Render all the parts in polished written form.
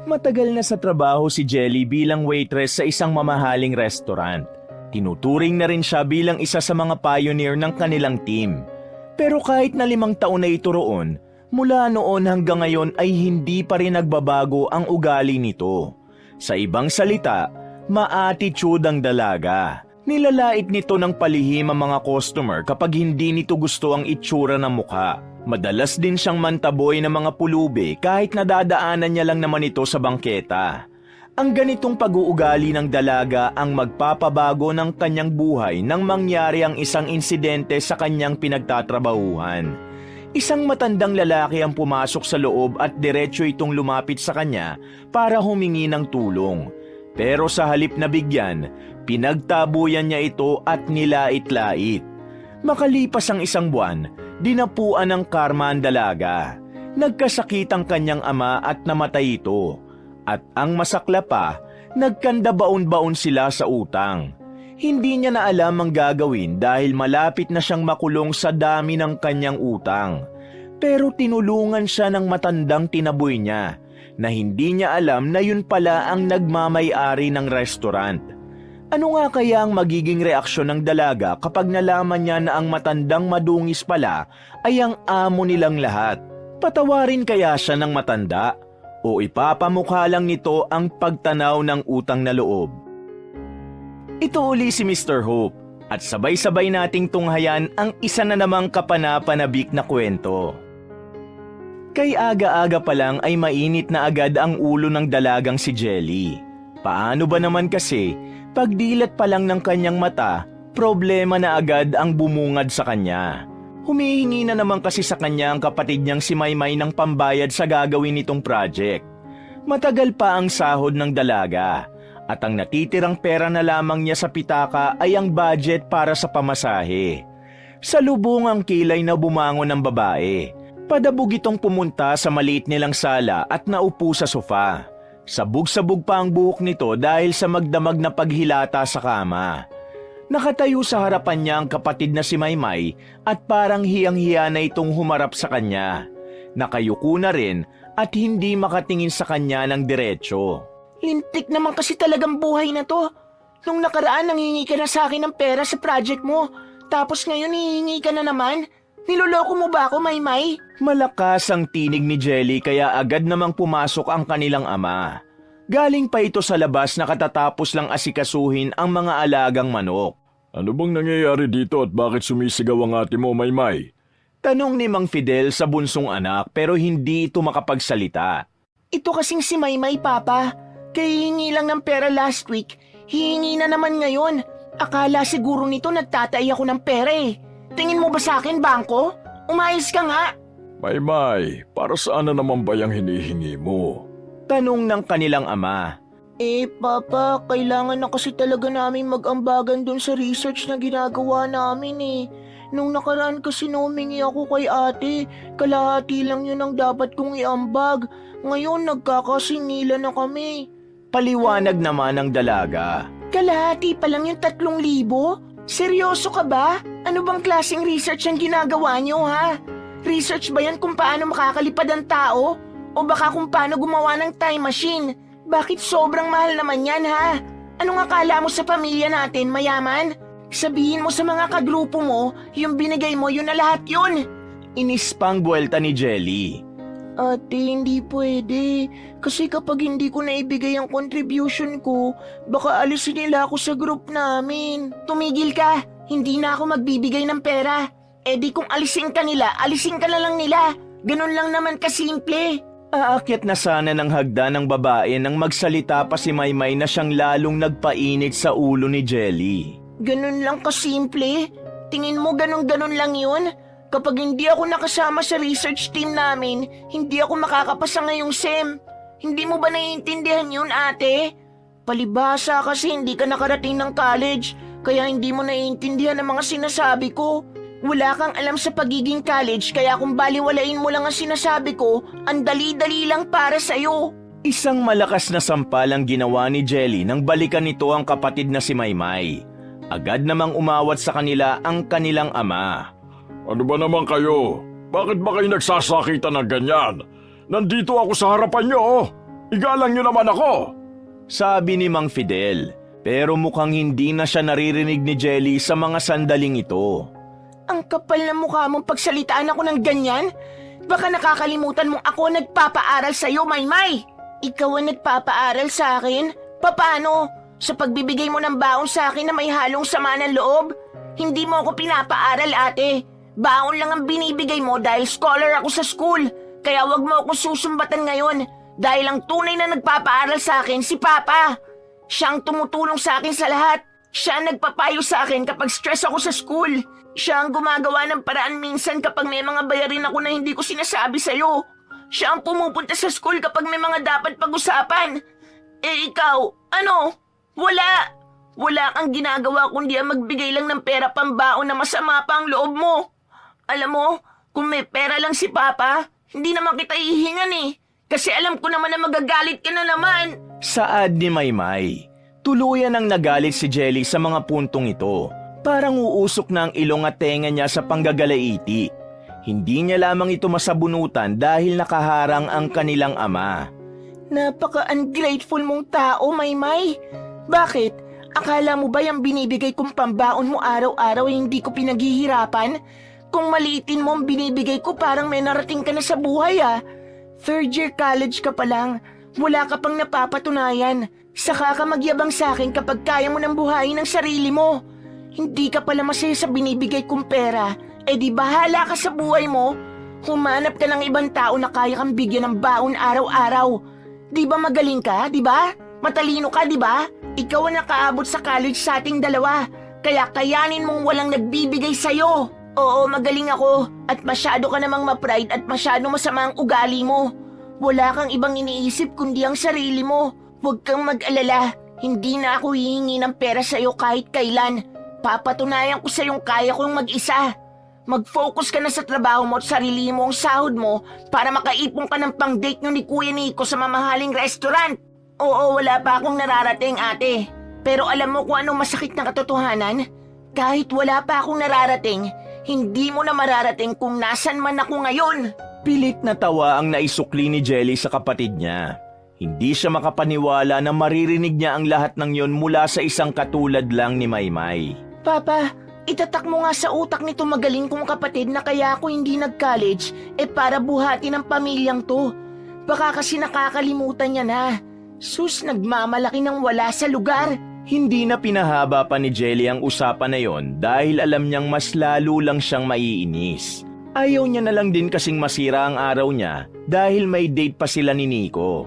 Matagal na sa trabaho si Jelly bilang waitress sa isang mamahaling restaurant. Tinuturing na rin siya bilang isa sa mga pioneer ng kanilang team. Pero kahit na 5 taon na ito roon, mula noon hanggang ngayon ay hindi pa rin nagbabago ang ugali nito. Sa ibang salita, ma-attitude ang dalaga. Nilalait nito ng palihim ang mga customer kapag hindi nito gusto ang itsura ng mukha. Madalas din siyang mantaboy ng mga pulubi kahit nadadaanan niya lang naman ito sa bangketa. Ang ganitong pag-uugali ng dalaga ang magpapabago ng kanyang buhay nang mangyari ang isang insidente sa kanyang pinagtatrabahuhan. Isang matandang lalaki ang pumasok sa loob at diretso itong lumapit sa kanya para humingi ng tulong. Pero sa halip na bigyan, pinagtabuyan niya ito at nilait-lait. Makalipas ang 1 buwan, dinapuan ng karma ang dalaga. Nagkasakit ang kanyang ama at namatay ito. At ang masakla pa, nagkandabaon-baon sila sa utang. Hindi niya na alam ang gagawin dahil malapit na siyang makulong sa dami ng kanyang utang. Pero tinulungan siya ng matandang tinaboy niya na hindi niya alam na yun pala ang nagmamay-ari ng restaurant. Ano nga kaya ang magiging reaksyon ng dalaga kapag nalaman niya na ang matandang madungis pala ay ang amo nilang lahat? Patawarin kaya siya ng matanda? O ipapamukha lang nito ang pagtanaw ng utang na loob? Ito uli si Mr. Hope at sabay-sabay nating tunghayan ang isa na namang kapanapanabik na kwento. Kay aga-aga pa lang ay mainit na agad ang ulo ng dalagang si Jelly. Paano ba naman kasi, pagdilat pa lang ng kanyang mata, problema na agad ang bumungad sa kanya. Humihingi na naman kasi sa kanya ang kapatid niyang si Maymay ng pambayad sa gagawin nitong project. Matagal pa ang sahod ng dalaga at ang natitirang pera na lamang niya sa pitaka ay ang budget para sa pamasahe. Sa lubong ang kilay na bumangon ng babae. Padabog itong pumunta sa maliit nilang sala at naupo sa sofa. Sabog-sabog pa ang buhok nito dahil sa magdamag na paghilata sa kama. Nakatayo sa harapan niya ang kapatid na si Maymay at parang hiyang-hiya na itong humarap sa kanya. Nakayuko na rin at hindi makatingin sa kanya ng diretsyo. Lintik naman kasi talagang buhay na to. Nung nakaraan nanghingi ka na sa akin ng pera sa project mo. Tapos ngayon hihingi ka na naman. Niloloko mo ba ako, Maymay? Malakas ang tinig ni Jelly kaya agad namang pumasok ang kanilang ama. Galing pa ito sa labas na katatapos lang asikasuhin ang mga alagang manok. Ano bang nangyayari dito at bakit sumisigaw ang ate mo, Maymay? Tanong ni Mang Fidel sa bunsong anak pero hindi ito makapagsalita. Ito kasing si Maymay, Papa. Kahihingi lang ng pera last week. Hihingi na naman ngayon. Akala siguro nito nagtatay ako ng pera eh. Tingin mo ba sa akin, bangko? Umayos ka nga. Maymay, para saan na naman ba yung hinihingi mo? Tanong ng kanilang ama. Papa, kailangan na kasi talaga namin mag-ambagan dun sa research na ginagawa namin eh. Nung nakaraan kasi humingi ako kay ate, kalahati lang yun ang dapat kong iambag. Ngayon nagkakasingilan na kami. Paliwanag naman ng dalaga. Kalahati pa lang yung 3,000? Seryoso ka ba? Ano bang klaseng research ang ginagawa nyo, ha? Research ba yan kung paano makakalipad ang tao? O baka kung paano gumawa ng time machine? Bakit sobrang mahal naman yan, ha? Anong akala mo sa pamilya natin, mayaman? Sabihin mo sa mga kagrupo mo, yung binigay mo, yun na lahat yun. Inispang buwelta ni Jelly. Ate, hindi pwede. Kasi kapag hindi ko naibigay ang contribution ko, baka alisin nila ako sa group namin. Tumigil ka. Hindi na ako magbibigay ng pera. Eh di kung alisin ka nila, alisin ka na lang nila. Ganun lang naman kasimple. Aakyat na sana ng hagda ng babae nang magsalita pa si Maymay na siyang lalong nagpainit sa ulo ni Jelly. Ganun lang kasimple? Tingin mo ganun-ganun lang yun? Kapag hindi ako nakasama sa research team namin, hindi ako makakapasa ngayong SEM. Hindi mo ba naiintindihan yun, ate? Palibhasa kasi hindi ka nakarating ng college, kaya hindi mo naiintindihan ang mga sinasabi ko. Wala kang alam sa pagiging college, kaya kung baliwalain mo lang ang sinasabi ko, ang dali-dali lang para sa'yo. Isang malakas na sampal ang ginawa ni Jelly nang balikan nito ang kapatid na si Maymay. Agad namang umawat sa kanila ang kanilang ama. Ano ba naman kayo? Bakit ba kayo nagsasakitan ng ganyan? Nandito ako sa harapan nyo, oh. Igalang niyo naman ako! Sabi ni Mang Fidel. Pero mukhang hindi na siya naririnig ni Jelly sa mga sandaling ito. Ang kapal na mukha mong pagsalitaan ako ng ganyan? Baka nakakalimutan mong ako nagpapaaral sa'yo, Maymay. Ikaw ang nagpapaaral sa akin? Paano? Sa pagbibigay mo ng baon sa akin na may halong sama ng loob? Hindi mo ako pinapaaral, ate. Baon lang ang binibigay mo dahil scholar ako sa school. Kaya wag mo ako susumbatan ngayon. Dahil ang tunay na nagpapaaral sa akin si Papa. Siya ang tumutulong sa akin sa lahat. Siya ang nagpapayo sa akin kapag stress ako sa school. Siya ang gumagawa ng paraan minsan kapag may mga bayarin ako na hindi ko sinasabi sa'yo. Siya ang pumupunta sa school kapag may mga dapat pag-usapan. Eh ikaw, ano? Wala. Wala kang ginagawa kundi ang magbigay lang ng pera pambaon na masama pa ang loob mo. Alam mo, kung may pera lang si Papa, hindi naman kita ihingan eh. Kasi alam ko naman na magagalit ka na naman. Saad ni Maymay. Tuluyan ang nagalit si Jelly sa mga puntong ito. Parang uusok na ang ilong at tenga niya sa panggagalaiti. Hindi niya lamang ito masabunutan dahil nakaharang ang kanilang ama. Napaka-ungrateful mong tao, Maymay. Bakit? Akala mo ba yung binibigay kong pambaon mo araw-araw ay hindi ko pinaghihirapan? Kung maliitin mo ang binibigay ko parang may narating ka na sa buhay ah. Third year college ka pa lang. Wala ka pang napapatunayan. Saka ka magyabang sa akin kapag kaya mo nang buhayin ang sarili mo. Hindi ka pala masaya sa binibigay kong pera. Eh di bahala ka sa buhay mo. Humanap ka ng ibang tao na kaya kang bigyan ng baon araw-araw. Di ba magaling ka, di ba? Matalino ka, di ba? Ikaw ang nakaabot sa college sa ating dalawa. Kaya kayanin mong walang nagbibigay sa'yo. Oo, magaling ako. At masyado ka namang ma-pride at masyado masama ang ugali mo. Wala kang ibang iniisip kundi ang sarili mo. Huwag kang mag-alala. Hindi na ako hihingi ng pera sa'yo kahit kailan. Papatunayan ko sa'yong kaya kong mag-isa. Mag-focus ka na sa trabaho mo at sarili mo ang sahod mo para makaipon ka ng pang-date nyo ni Kuya Nico sa mamahaling restaurant. Oo, wala pa akong nararating, ate. Pero alam mo kung anong masakit na katotohanan? Kahit wala pa akong nararating, hindi mo na mararating kung nasan man ako ngayon. Pilit na tawa ang naisukli ni Jelly sa kapatid niya. Hindi siya makapaniwala na maririnig niya ang lahat ng yon mula sa isang katulad lang ni Maymay. Papa, itatak mo nga sa utak nito magaling kong kapatid na kaya ako hindi nag-college para buhatin ang pamilyang to. Baka kasi nakakalimutan niya na. Sus, nagmamalaki ng wala sa lugar. Hindi na pinahaba pa ni Jelly ang usapan na yon dahil alam niyang mas lalo lang siyang maiinis. Ayaw niya na lang din kasing masira ang araw niya dahil may date pa sila ni Nico.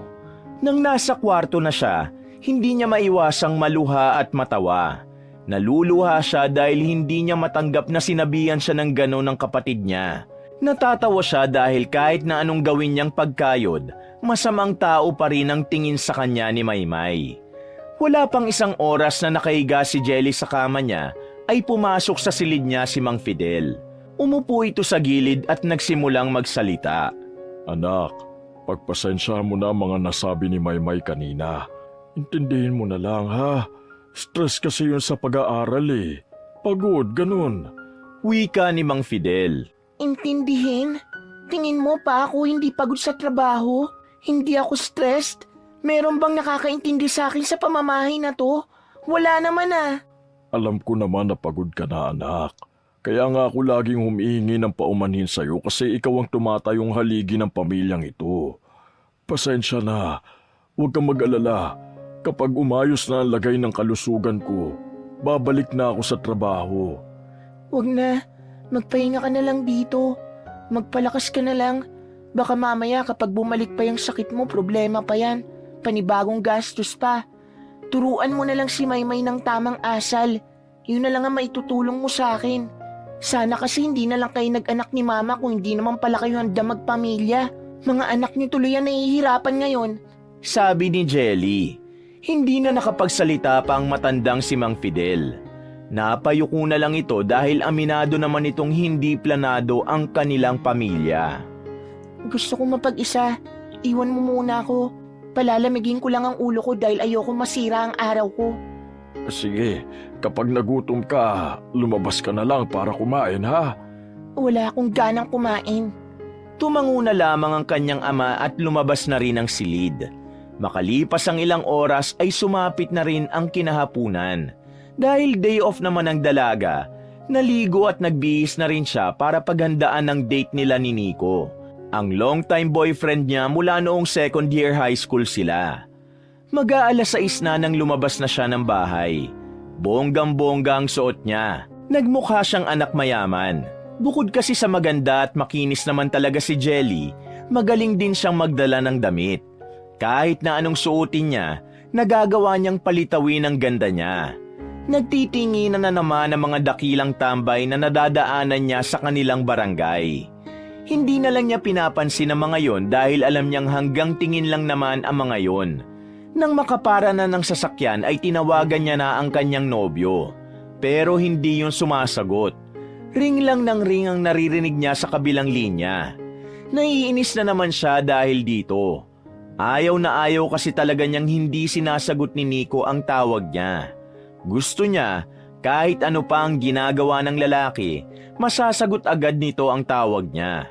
Nang nasa kwarto na siya, hindi niya maiwasang maluha at matawa. Naluluha siya dahil hindi niya matanggap na sinabihan siya ng gano'n ng kapatid niya. Natatawa siya dahil kahit na anong gawin niyang pagkayod, masamang tao pa rin ang tingin sa kanya ni Maymay. Wala pang isang oras na nakahiga si Jelly sa kama niya, ay pumasok sa silid niya si Mang Fidel. Umupo ito sa gilid at nagsimulang magsalita. Anak, pagpasensya mo na mga nasabi ni Maymay kanina. Intindihin mo na lang ha. Stress kasi yun sa pag-aaral eh. Pagod, ganun. Wika ni Mang Fidel. Intindihin? Tingin mo pa ako hindi pagod sa trabaho? Hindi ako stressed? Meron bang nakakaintindi sa akin sa pamamahay na to? Wala naman ah. Alam ko naman na pagod ka na, anak. Kaya nga ako laging humihingi ng paumanhin sa'yo kasi ikaw ang tumatayong haligi ng pamilyang ito. Pasensya na. Huwag kang mag-alala. Kapag umayos na ang lagay ng kalusugan ko, babalik na ako sa trabaho. Huwag na. Magpahinga ka na lang dito. Magpalakas ka na lang. Baka mamaya kapag bumalik pa yung sakit mo, problema pa yan. Panibagong gastos pa. Turuan mo na lang si Maymay ng tamang asal. Yun na lang ang maitutulong mo sa akin. Sana kasi hindi na lang kayo nag-anak ni Mama kung hindi naman pala kayo handa magpamilya. Mga anak niyo tuloy ang nahihirapan ngayon. Sabi ni Jelly. Hindi na nakapagsalita pa ang matandang si Mang Fidel. Napayuko na lang ito dahil aminado naman itong hindi planado ang kanilang pamilya. Gusto kong mapag-isa. Iwan mo muna ako. Palalamigin ko lang ang ulo ko dahil ayoko masira ang araw ko. Sige, kapag nagutom ka, lumabas ka na lang para kumain ha. Wala akong ganang kumain. Tumango na lamang ang kanyang ama at lumabas na rin ang silid. Makalipas ang ilang oras ay sumapit na rin ang kinahapunan. Dahil day off naman ng dalaga, naligo at nagbihis na rin siya para paghandaan ng date nila ni Nico. Ang long-time boyfriend niya mula noong second year high school sila. Mag-aalas 6 na nang lumabas na siya ng bahay. Bonggang-bongga ang suot niya. Nagmukha siyang anak mayaman. Bukod kasi sa maganda at makinis naman talaga si Jelly, magaling din siyang magdala ng damit. Kahit na anong suotin niya, nagagawa niyang palitawin ang ganda niya. Nagtitinginan na naman ang mga dakilang tambay na nadadaanan niya sa kanilang barangay. Hindi na lang niya pinapansin ang mga yon dahil alam niyang hanggang tingin lang naman ang mga yon. Nang makapara na ng sasakyan ay tinawagan niya na ang kanyang nobyo. Pero hindi yun sumasagot. Ring lang ng ring ang naririnig niya sa kabilang linya. Naiinis na naman siya dahil dito. Ayaw na ayaw kasi talaga niyang hindi sinasagot ni Nico ang tawag niya. Gusto niya, kahit ano pa ang ginagawa ng lalaki, masasagot agad nito ang tawag niya.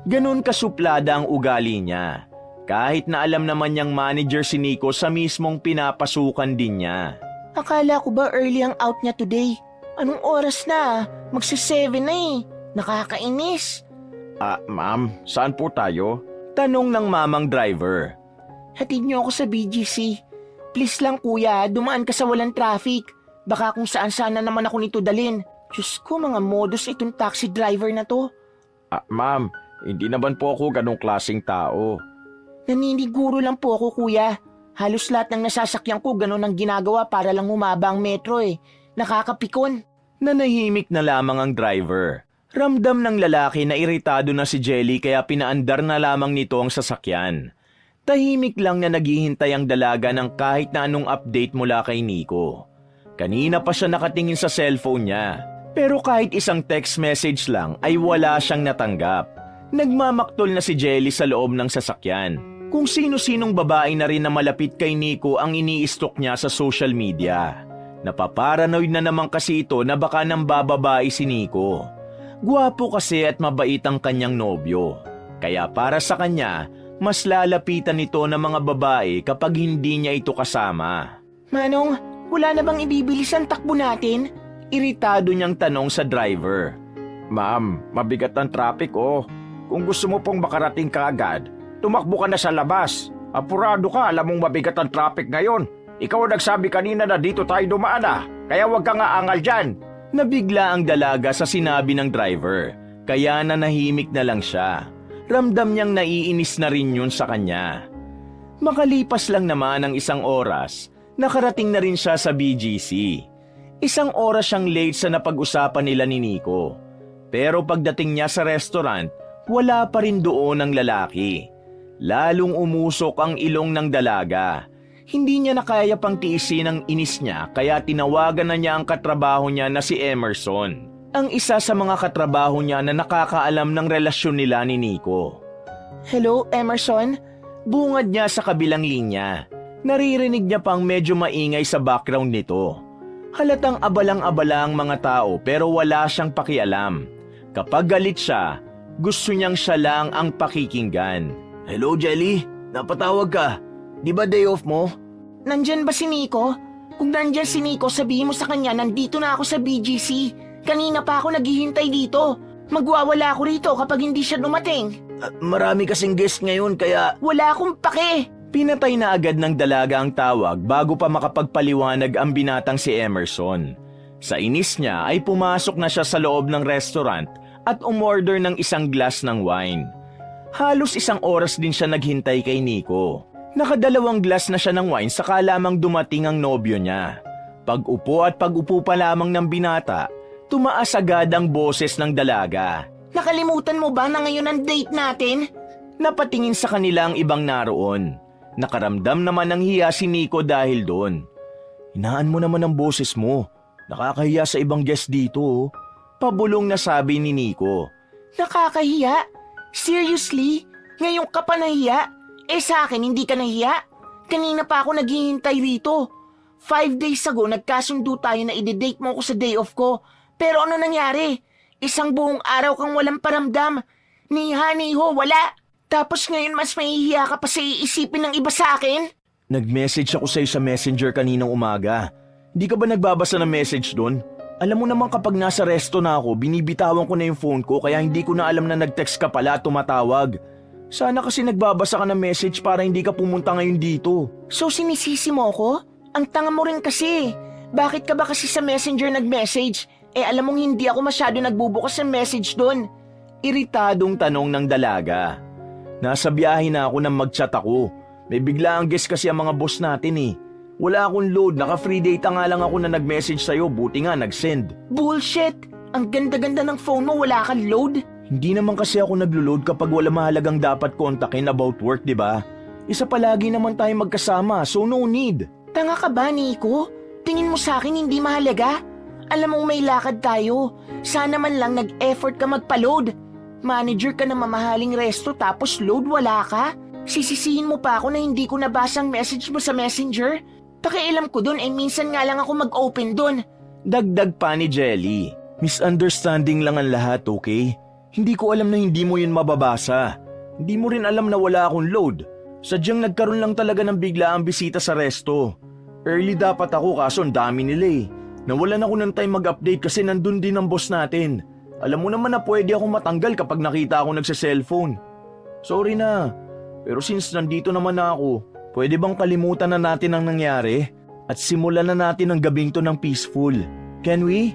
Ganun kasuplada ang ugali niya. Kahit na alam naman niyang manager si Nico sa mismong pinapasukan din niya. Akala ko ba early ang out niya today? Anong oras na? Magsi-7 na eh. Nakakainis. Ma'am, saan po tayo? Tanong ng mamang driver. Hatid niyo ako sa BGC. Please lang kuya, dumaan ka sa walang traffic. Baka kung saan-saan na naman ako nito dalin. Diyos ko, mga modus itong taxi driver na to. Ma'am, hindi naman po ako ganong klaseng tao. Naniniguro lang po ako kuya. Halos lahat ng nasasakyan ko ganun ang ginagawa para lang humaba ang metro eh. Nakakapikon. Nanahimik na lamang ang driver. Ramdam ng lalaki na iritado na si Jelly kaya pinaandar na lamang nito ang sasakyan. Tahimik lang na naghihintay ang dalaga ng kahit na anong update mula kay Nico. Kanina pa siya nakatingin sa cellphone niya. Pero kahit isang text message lang ay wala siyang natanggap. Nagmamaktol na si Jelly sa loob ng sasakyan. Kung sino-sinong babae na rin na malapit kay Nico ang ini-stalk niya sa social media. Napaparanoid na naman kasi ito na baka nang bababae si Nico. Gwapo kasi at mabait ang kanyang nobyo. Kaya para sa kanya, mas lalapitan nito ng mga babae kapag hindi niya ito kasama. Manong, wala na bang ibibilis ang takbo natin? Iritado niyang tanong sa driver. Ma'am, mabigat ang traffic Kung gusto mo pong makarating ka agad, tumakbo ka na sa labas. Apurado ka, alam mong mabigat ang traffic ngayon. Ikaw ang nagsabi kanina na dito tayo dumaan kaya wag kang aangal dyan. Nabigla ang dalaga sa sinabi ng driver, kaya nanahimik na lang siya. Ramdam niyang naiinis na rin yun sa kanya. Makalipas lang naman ang isang oras, nakarating na rin siya sa BGC. Isang oras siyang late sa napag-usapan nila ni Nico. Pero pagdating niya sa restaurant, wala pa rin doon ang lalaki. Lalong umusok ang ilong ng dalaga. Hindi niya na kaya pang tiisin ang inis niya kaya tinawagan na niya ang katrabaho niya na si Emerson. Ang isa sa mga katrabaho niya na nakakaalam ng relasyon nila ni Nico. Hello, Emerson? Bungad niya sa kabilang linya. Naririnig niya pang medyo maingay sa background nito. Halatang abalang-abala ang mga tao pero wala siyang pakialam. Kapag galit siya, gusto niyang siya lang ang pakikinggan. Hello, Jelly? Napatawag ka? Di ba day off mo? Nandyan ba si Nico? Kung nandyan si Nico, sabihin mo sa kanya nandito na ako sa BGC. Kanina pa ako naghihintay dito. Magwawala ako rito kapag hindi siya dumating. Marami kasing guest ngayon kaya... Wala akong pake. Pinatay na agad ng dalaga ang tawag bago pa makapagpaliwanag ang binatang si Emerson. Sa inis niya ay pumasok na siya sa loob ng restaurant at umorder ng isang glass ng wine. Halos isang oras din siya naghintay kay Nico. Nakadalawang glass na siya ng wine saka lamang dumating ang nobyo niya. Pag-upo pa lamang ng binata, tumaas agad ang boses ng dalaga. Nakalimutan mo ba na ngayon ang date natin? Napatingin sa kanila ang ibang naroon. Nakaramdam naman ng hiya si Nico dahil doon. Hinaan mo naman ang boses mo. Nakakahiya sa ibang guest dito. Pabulong na sabi ni Nico. Nakakahiya? Seriously? Ngayon ka pa nahiya? Sa akin hindi ka nahiya? Kanina pa ako naghihintay rito. 5 days ago nagkasundo tayo na ide-date mo ako sa day off ko. Pero ano nangyari? Isang buong araw kang walang paramdam. Niha, niho, wala. Tapos ngayon mas mahihiya ka pa sa iisipin ng iba sa akin? Nag-message ako sa'yo sa messenger kaninang umaga. Hindi ka ba nagbabasa ng message doon? Alam mo naman kapag nasa resto na ako, binibitawan ko na yung phone ko kaya hindi ko na alam na nag-text ka pala at tumatawag. Sana kasi nagbabasa ka ng message para hindi ka pumunta ngayon dito. So sinisisi mo ako? Ang tanga mo rin kasi. Bakit ka ba kasi sa messenger nag-message? Alam mong hindi ako masyado nagbubukas ng message doon. Iritadong tanong ng dalaga. Nasa biyahe na ako nang mag-chat ako. May biglaang guest kasi ang mga boss natin eh. Wala akong load, naka-free data nga lang ako na nag-message sa'yo, buti nga nag-send. Bullshit! Ang ganda-ganda ng phone mo, wala kang load? Hindi naman kasi ako naglo-load kapag wala mahalagang dapat kontakin about work, di ba? Isa palagi naman tayo magkasama, so no need. Tanga ka ba, Nico? Tingin mo sa akin hindi mahalaga? Alam mong may lakad tayo. Sana man lang nag-effort ka magpa-load. Manager ka ng mamahaling resto tapos load wala ka? Sisisihin mo pa ako na hindi ko nabasa ang message mo sa messenger? Pakialam ko dun minsan nga lang ako mag-open dun. Dagdag pa ni Jelly. Misunderstanding lang ang lahat, okay? Hindi ko alam na hindi mo yun mababasa. Hindi mo rin alam na wala akong load. Sadyang nagkaroon lang talaga ng bigla ang bisita sa resto. Early dapat ako kaso ang dami nila eh. Nawalan ako ng time mag-update kasi nandun din ang boss natin. Alam mo naman na pwede akong matanggal kapag nakita ako nagsa-cellphone. Sorry na. Pero since nandito naman na ako, pwede bang kalimutan na natin ang nangyari? At simulan na natin ang gabing to ng peaceful. Can we?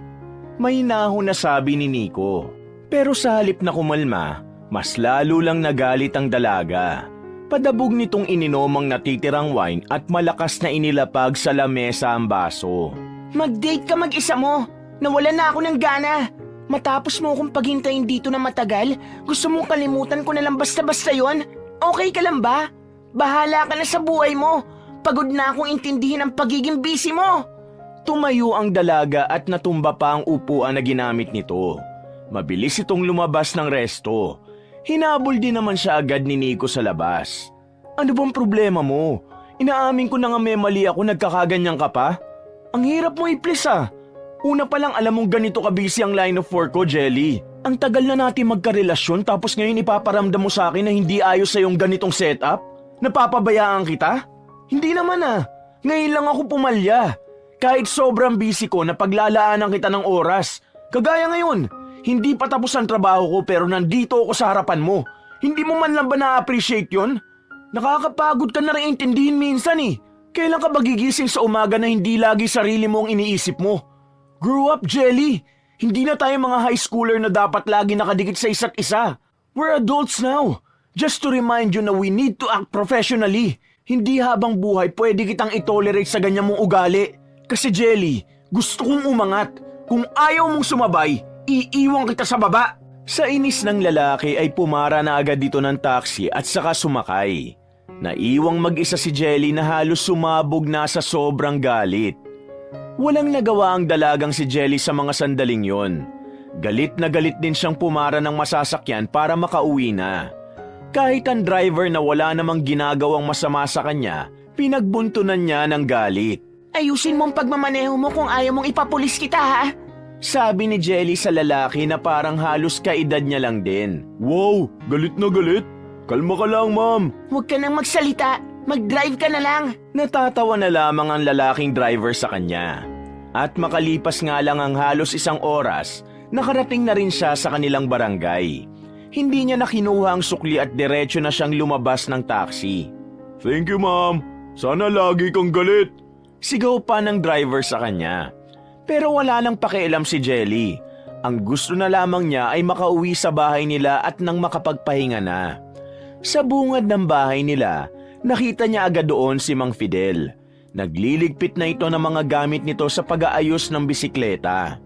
May hinahon na sabi ni Nico. Pero sa halip na kumalma, mas lalo lang nagalit ang dalaga. Padabog nitong ininom ang natitirang wine at malakas na inilapag sa lamesa ang baso. Mag-date ka mag-isa mo. Nawalan na ako ng gana. Matapos mo akong paghintayin dito na matagal, gusto mong kalimutan ko na lang basta-basta yon? Okay ka lang ba? Bahala ka na sa buhay mo. Pagod na akong intindihin ang pagiging busy mo. Tumayo ang dalaga at natumba pa ang upuan na ginamit nito. Mabilis itong lumabas ng resto. Hinabol din naman siya agad ni Nico sa labas. Ano bang problema mo? Inaamin ko na nga may mali ako, nagkakaganyan ka pa? Ang hirap mo i-please ah. Una pa lang alam mong ganito ka-busy ang line of work ko, Jelly. Ang tagal na natin magkarelasyon tapos ngayon ipaparamdam mo sa akin na hindi ayos sa iyong ganitong setup? Napapabayaan kita? Hindi naman ah. Ngayon lang ako pumalya. Kahit sobrang busy ko na paglalaanan kita ng oras. Kagaya ngayon, hindi pa tapos ang trabaho ko pero nandito ako sa harapan mo. Hindi mo man lang ba na-appreciate yon? Nakakapagod ka na rin intindihin minsan eh. Kailan ka ba gigising sa umaga na hindi lagi sarili mo ang iniisip mo? Grow up, Jelly! Hindi na tayo mga high schooler na dapat lagi nakadikit sa isa't isa. We're adults now. Just to remind you na we need to act professionally. Hindi habang buhay pwede kitang itolerate sa ganyan mong ugali. Kasi Jelly, gusto kong umangat. Kung ayaw mong sumabay, iiwan kita sa baba. Sa inis ng lalaki ay pumara na agad dito ng taxi at saka sumakay. Naiwang mag-isa si Jelly na halos sumabog na sa sobrang galit. Walang nagawa ang dalagang si Jelly sa mga sandaling yon. Galit na galit din siyang pumara ng masasakyan para makauwi na. Kahit ang driver na wala namang ginagawang masama sa kanya, pinagbuntunan niya ng galit. Ayusin mong pagmamaneho mo kung ayaw mong ipapulis kita ha? Sabi ni Jelly sa lalaki na parang halos kaedad niya lang din. Wow, galit na galit. Kalma ka lang, ma'am. Huwag ka nang magsalita. Mag-drive ka na lang. Natatawa na lamang ang lalaking driver sa kanya. At makalipas nga lang ang halos isang oras, nakarating na rin siya sa kanilang barangay. Hindi niya nakinuha ang sukli at diretso na siyang lumabas ng taxi. Thank you, ma'am. Sana lagi kang galit. Sigaw pa ng driver sa kanya. Pero wala nang pakialam si Jelly. Ang gusto na lamang niya ay makauwi sa bahay nila at nang makapagpahinga na. Sa bungad ng bahay nila, nakita niya agad doon si Mang Fidel. Nagliligpit na ito ng mga gamit nito sa pag-aayos ng bisikleta.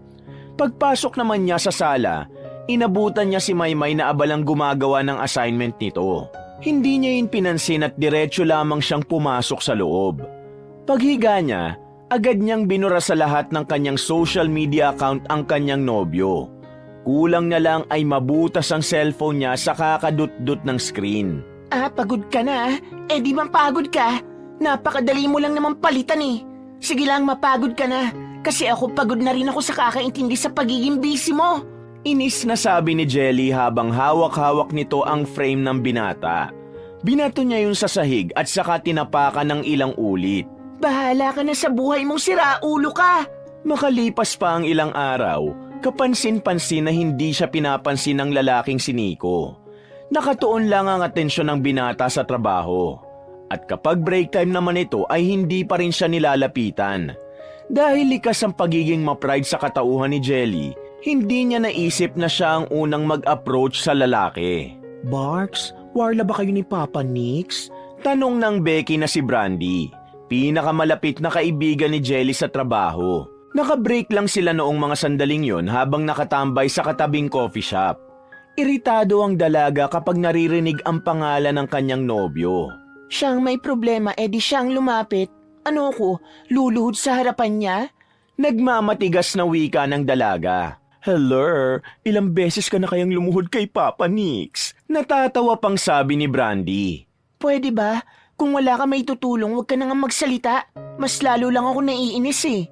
Pagpasok naman niya sa sala, inabutan niya si Maymay na abalang gumagawa ng assignment nito. Hindi niya yun pinansin at diretso lamang siyang pumasok sa loob. Paghiga niya, agad niyang binura sa lahat ng kanyang social media account ang kanyang nobyo. Kulang na lang ay mabutas ang cellphone niya sa kakadut-dut ng screen. Pagod ka na? Di bang pagod ka? Napakadali mo lang naman palitan eh. Sige lang, mapagod ka na. Kasi ako pagod na rin ako sa kakaintindi sa pagiging busy mo. Inis na sabi ni Jelly habang hawak-hawak nito ang frame ng binata. Binato niya yun sa sahig at saka tinapakan ng ilang ulit. Bahala ka na sa buhay mong siraulo ka! Makalipas pa ang ilang araw, kapansin-pansin na hindi siya pinapansin ng lalaking si Nico. Nakatuon lang ang atensyon ng binata sa trabaho. At kapag break time naman ito ay hindi pa rin siya nilalapitan. Dahil likas ang pagiging ma-pride sa katauhan ni Jelly, hindi niya naisip na siya ang unang mag-approach sa lalaki. "Barks, warla ba kayo ni Papa Nix?" Tanong ng Becky na si Brandy, pinakamalapit na kaibigan ni Jelly sa trabaho. Naka-break lang sila noong mga sandaling yon habang nakatambay sa katabing coffee shop. Iritado ang dalaga kapag naririnig ang pangalan ng kanyang nobyo. Siyang may problema, edi siyang lumapit. Ano ko, luluhod sa harapan niya? Nagmamatigas na wika ng dalaga. "Hello, ilang beses ka na kayang lumuhod kay Papa Nix?" Natatawa pang sabi ni Brandy. Pwede ba? Kung wala ka may tutulong, huwag ka na nga magsalita. Mas lalo lang ako naiinis eh.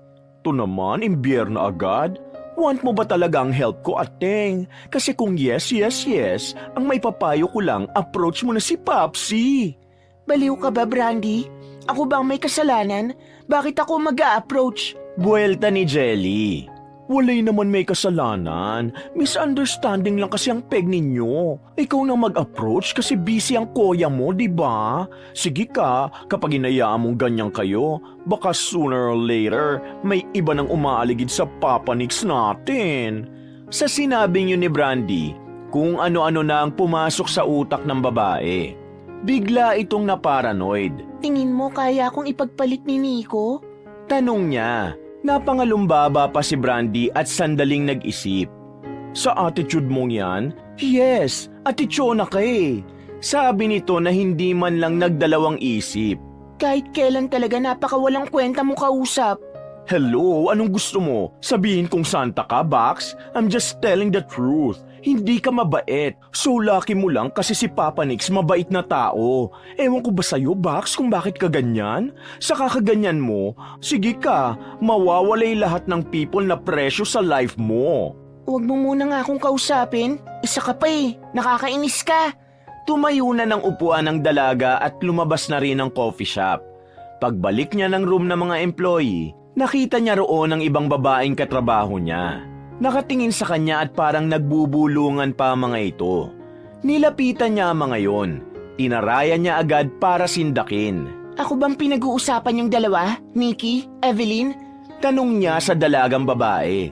"To naman, imbierno agad? Want mo ba talaga ang help ko, ateng? Kasi kung yes, ang may papayo ko lang, approach mo na si Popsi." Baliw ka ba, Brandy? Ako bang may kasalanan? Bakit ako mag-a-approach? Buwelta ni Jelly. "Walay naman may kasalanan. Misunderstanding lang kasi ang peg ninyo. Ikaw nang mag-approach kasi busy ang kuya mo, di ba? Sige ka, kapag inayaan mong ganyan kayo, baka sooner or later, may iba nang umaaligid sa Papa Nix natin." Sa sinabing yun ni Brandy, kung ano-ano na ang pumasok sa utak ng babae. Bigla itong naparanoid. Tingin mo kaya akong ipagpalit ni Nico? Tanong niya. Napangalumbaba pa si Brandy at sandaling nag-isip. "Sa attitude mong yan? Yes, atisyona ka eh." Sabi nito na hindi man lang nagdalawang isip. Kahit kailan talaga napakawalang kwenta mo kausap. "Hello, anong gusto mo? Sabihin kong santa ka, Bax? I'm just telling the truth. Hindi ka mabait. So lucky mo lang kasi si Papa Nix mabait na tao. Ewan ko ba sa'yo, Bax, kung bakit ka ganyan? Sa kakaganyan mo, sige ka, mawawalay lahat ng people na presyo sa life mo." Huwag mo muna nga akong kausapin. Isa ka pa eh. Nakakainis ka. Tumayo na ng upuan ng dalaga at lumabas na rin ng coffee shop. Pagbalik niya ng room ng mga employee, nakita niya roon ang ibang babaeng katrabaho niya. Nakatingin sa kanya at parang nagbubulungan pa ang mga ito. Nilapitan niya ang mga yon. Tinarayan niya agad para sindakin. Ako bang pinag-uusapan yung dalawa? Nikki? Evelyn? Tanong niya sa dalagang babae.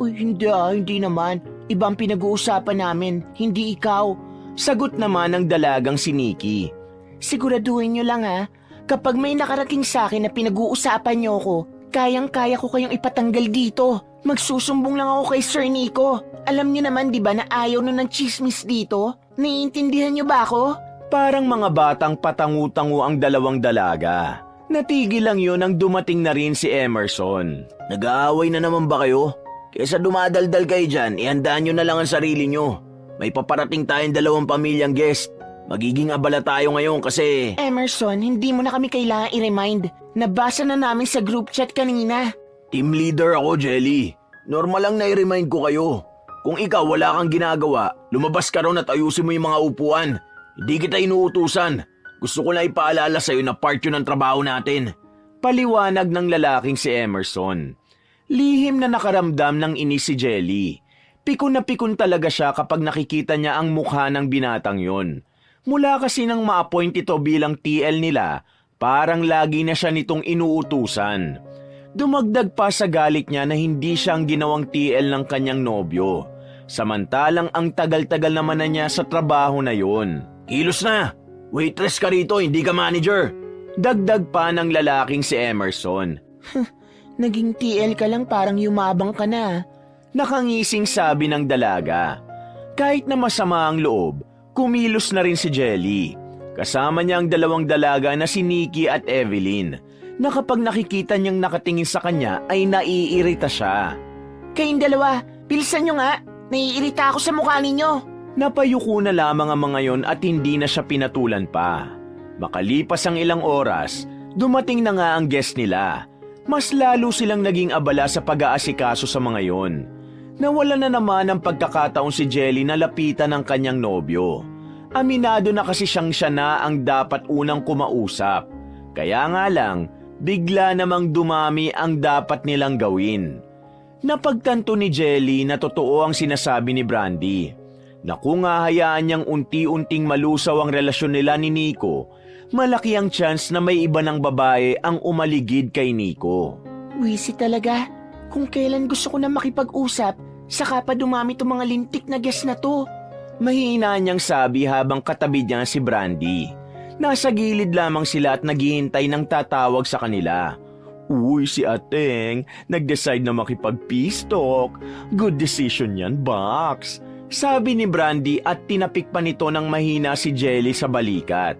Uy, hindi naman. Ibang pinag-uusapan namin, hindi ikaw. Sagot naman ng dalagang si Nikki. Siguraduhin niyo lang ha, kapag may nakarating sa akin na pinag-uusapan niyo ko, kayang-kaya ko kayong ipatanggal dito. Magsusumbong lang ako kay Sir Nico. Alam niyo naman di ba na ayaw nun ng chismis dito? Naiintindihan niyo ba ako? Parang mga batang patangu-tangu ang dalawang dalaga. Natigil lang yun nang dumating na rin si Emerson. "Nag-aaway na naman ba kayo? Kesa dumadaldal kayo dyan, ihandaan nyo na lang ang sarili nyo. May paparating tayong 2 pamilyang guest. Magiging abala tayo ngayon kasi..." Emerson, hindi mo na kami kailangan i-remind. Nabasa na namin sa group chat kanina. "Team leader ako, Jelly. Normal lang na i-remind ko kayo. Kung ikaw wala kang ginagawa, lumabas ka ron at ayusin mo yung mga upuan. Hindi kita inuutusan. Gusto ko na ipaalala sa'yo na part yun ng trabaho natin." Paliwanag ng lalaking si Emerson. Lihim na nakaramdam ng inis si Jelly. Pikon na pikon talaga siya kapag nakikita niya ang mukha ng binatang yon. Mula kasi nang ma-appoint ito bilang TL nila, parang lagi na siya nitong inuutusan. Dumagdag pa sa galit niya na hindi siya ang ginawang TL ng kanyang nobyo. Samantalang ang tagal-tagal naman na niya sa trabaho na yon. "Kilos na! Waitress ka rito, hindi ka manager!" Dagdag pa ng lalaking si Emerson. Naging TL ka lang, parang yumabang ka na. Nakangising sabi ng dalaga. Kahit na masama ang loob, kumilos na rin si Jelly. Kasama niya ang 2 dalaga na si Nikki at Evelyn, na kapag nakikita niyang nakatingin sa kanya ay naiirita siya. Kayong dalawa, bilisan nyo nga. Naiirita ako sa mukha ninyo. Napayuko na lamang ang mga yon at hindi na siya pinatulan pa. Makalipas ang ilang oras, dumating na nga ang guest nila. Mas lalo silang naging abala sa pag-aasikaso sa mga yon. Nawala na naman ang pagkakataon si Jelly na lapitan ng kanyang nobyo. Aminado na kasi siya na ang dapat unang kumausap. Kaya nga lang, bigla namang dumami ang dapat nilang gawin. Napagtanto ni Jelly na totoo ang sinasabi ni Brandy. Na kung hahayaan niyang unti-unting malusaw ang relasyon nila ni Nico, malaki ang chance na may iba ng babae ang umaligid kay Nico. Wisi talaga. Kung kailan gusto ko na makipag-usap, saka pa dumami tong mga lintik na guest na to. Mahina niyang sabi habang katabi niya si Brandy. Nasa gilid lamang sila at naghihintay ng tatawag sa kanila. Uy, si Ateng, nag-decide na makipag-peace talk. Good decision yan, Box. Sabi ni Brandy at tinapik pa nito ng mahina si Jelly sa balikat.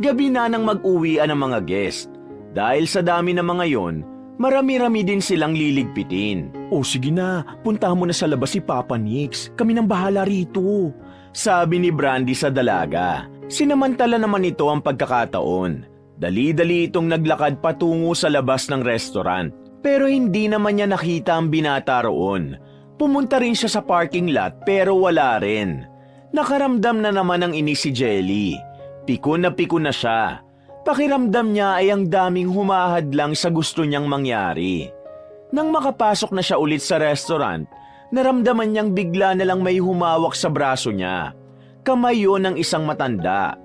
Gabi na nang mag-uwian ang mga guest. Dahil sa dami ng mga yon, marami-rami din silang liligpitin. O sige na, puntahan mo na sa labas si Papa Nix. Kami nang bahala rito. Sabi ni Brandy sa dalaga. Sinamantala naman ito ang pagkakataon. Dali-dali itong naglakad patungo sa labas ng restaurant. Pero hindi naman niya nakita ang binata roon. Pumunta rin siya sa parking lot pero wala rin. Nakaramdam na naman ang inis si Jelly. Pikon na siya. Pakiramdam niya ay ang daming humahadlang sa gusto niyang mangyari. Nang makapasok na siya ulit sa restaurant, naramdaman niyang bigla na lang may humawak sa braso niya. Kamay yun ng isang matanda.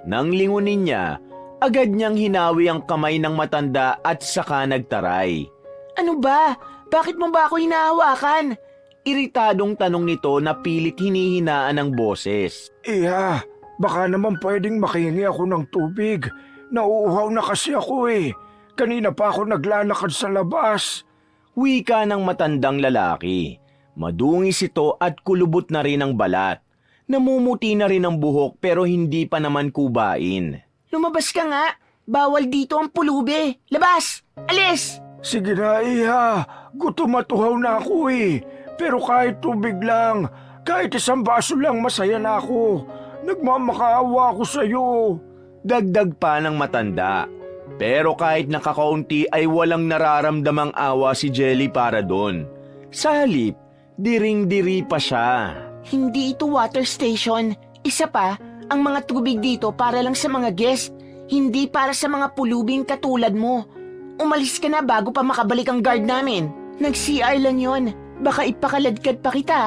Nang lingunin niya, agad niyang hinawi ang kamay ng matanda at saka nagtaray. Ano ba? Bakit mo ba ako hinahawakan? Iritadong tanong nito na pilit hinihinaan ng boses. Iha, baka naman pwedeng makihingi ako ng tubig. Nauuhaw na kasi ako eh. Kanina pa ako naglalakad sa labas. Wika ng matandang lalaki. Madungis ito at kulubot na rin ang balat. Namumuti na rin ang buhok pero hindi pa naman kubain. Lumabas ka nga. Bawal dito ang pulubi. Labas! Alis! Sige na iha, gutom at uhaw na ako eh. Pero kahit tubig lang, kahit isang baso lang masaya na ako. Nagmamakaawa ako sa'yo. Dagdag pa ng matanda. Pero kahit nakakaunti ay walang nararamdamang awa si Jelly para doon. Sa halip, diring-diri pa siya. Hindi ito water station. Isa pa, ang mga tubig dito para lang sa mga guest. Hindi para sa mga pulubing katulad mo. Umalis ka na bago pa makabalik ang guard namin. Nag-CR lang yon. Baka ipakaladkad pa kita.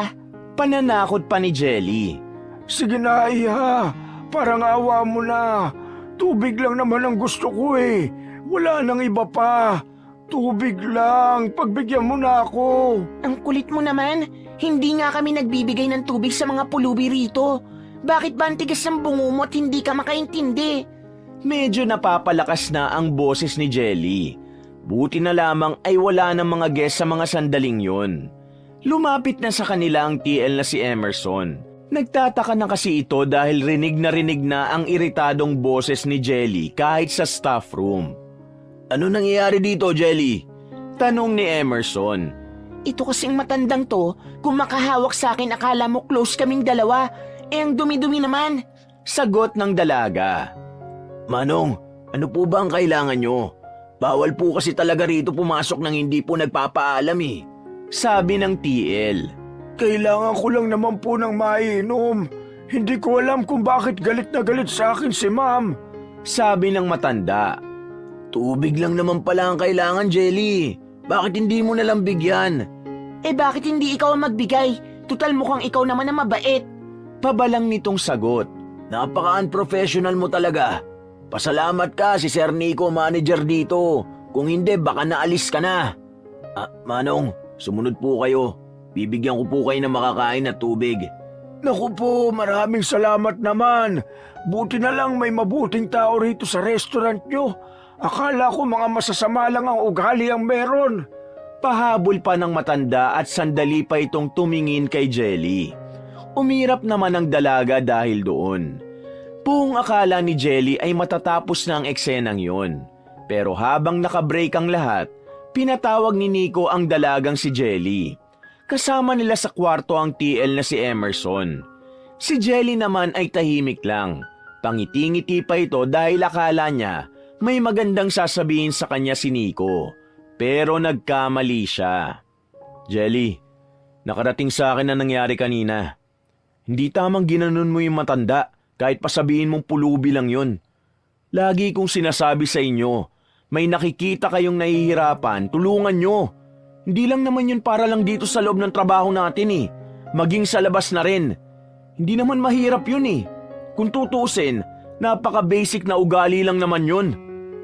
Pananakot pa ni Jelly. Sige na iha, parang awa mo na. Tubig lang naman ang gusto ko eh. Wala nang iba pa. Tubig lang, pagbigyan mo na ako. Ang kulit mo naman. Hindi nga kami nagbibigay ng tubig sa mga pulubi rito. Bakit ba ang tigas ng bungo mo at hindi ka makaintindi? Medyo napapalakas na ang boses ni Jelly. Buti na lamang ay wala ng mga guest sa mga sandaling yun. Lumapit na sa kanila ang TL na si Emerson. Nagtataka na kasi ito dahil rinig na ang iritadong boses ni Jelly kahit sa staff room. Ano nangyayari dito, Jelly? Tanong ni Emerson. Ito kasing matandang to, kung makahawak sa akin akala mo close kaming dalawa, eh ang dumi-dumi naman. Sagot ng dalaga. Manong, ano po ba ang kailangan nyo? Bawal po kasi talaga rito pumasok nang hindi po nagpapaalam eh. Sabi ng TL. Kailangan ko lang naman po ng mainom. Hindi ko alam kung bakit galit na galit sa akin si ma'am. Sabi ng matanda. Tubig lang naman pala ang kailangan, Jelly. Bakit hindi mo nalang bigyan? Eh bakit hindi ikaw ang magbigay? Tutal mukhang ikaw naman ang mabait. Pabalang nitong sagot. Napaka-unprofessional mo talaga. Pasalamat ka si Sir Nico, manager dito. Kung hindi, baka naalis ka na. Manong, sumunod po kayo. Bibigyan ko po kayo ng makakain at tubig. Naku po, maraming salamat naman. Buti na lang may mabuting tao rito sa restaurant nyo. Akala ko mga masasama lang ang ugali ang meron. Pahabol pa ng matanda at sandali pa itong tumingin kay Jelly. Umirap naman ang dalaga dahil doon. Buong akala ni Jelly ay matatapos na ang eksenang yon. Pero habang nakabreak ang lahat, pinatawag ni Nico ang dalagang si Jelly. Kasama nila sa kwarto ang TL na si Emerson. Si Jelly naman ay tahimik lang. Pangiti-ngiti pa ito dahil akala niya may magandang sasabihin sa kanya si Nico. Pero nagkamali siya. Jelly, nakarating sa akin na nangyari kanina. Hindi tamang ginanon mo yung matanda. Kahit pasabihin mong pulubi lang yun. Lagi kong sinasabi sa inyo, may nakikita kayong nahihirapan, tulungan nyo. Hindi lang naman yun para lang dito sa loob ng trabaho natin eh. Maging sa labas na rin. Hindi naman mahirap yun eh. Kung tutusin, napaka-basic na ugali lang naman yun.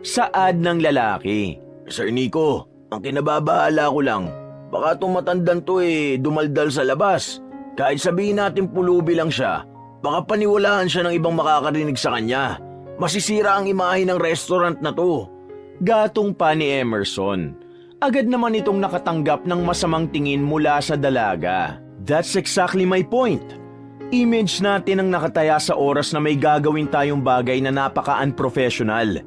Saad ng lalaki. Sir Nico, ang kinababahala ko lang, baka tumatandang to dumaldal sa labas. Kahit sabihin natin pulubi lang siya, baka paniwalaan siya ng ibang makakarinig sa kanya. Masisira ang imahe ng restaurant na to. Gatong pa ni Emerson. Agad naman itong nakatanggap ng masamang tingin mula sa dalaga. That's exactly my point. Image natin ang nakataya sa oras na may gagawin tayong bagay na napaka-unprofessional.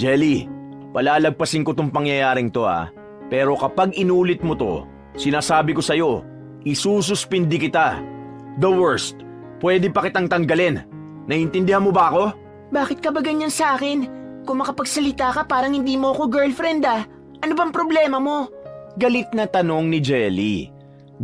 Jelly, palalagpasin ko tong pangyayaring to Pero kapag inulit mo to, sinasabi ko sa'yo, isususpindi kita. The worst, pwede pa kitang tanggalin. Naiintindihan mo ba ako? Bakit ka ba ganyan sa akin? Kung makapagsalita ka parang hindi mo ako girlfriend Ano bang problema mo? Galit na tanong ni Jelly.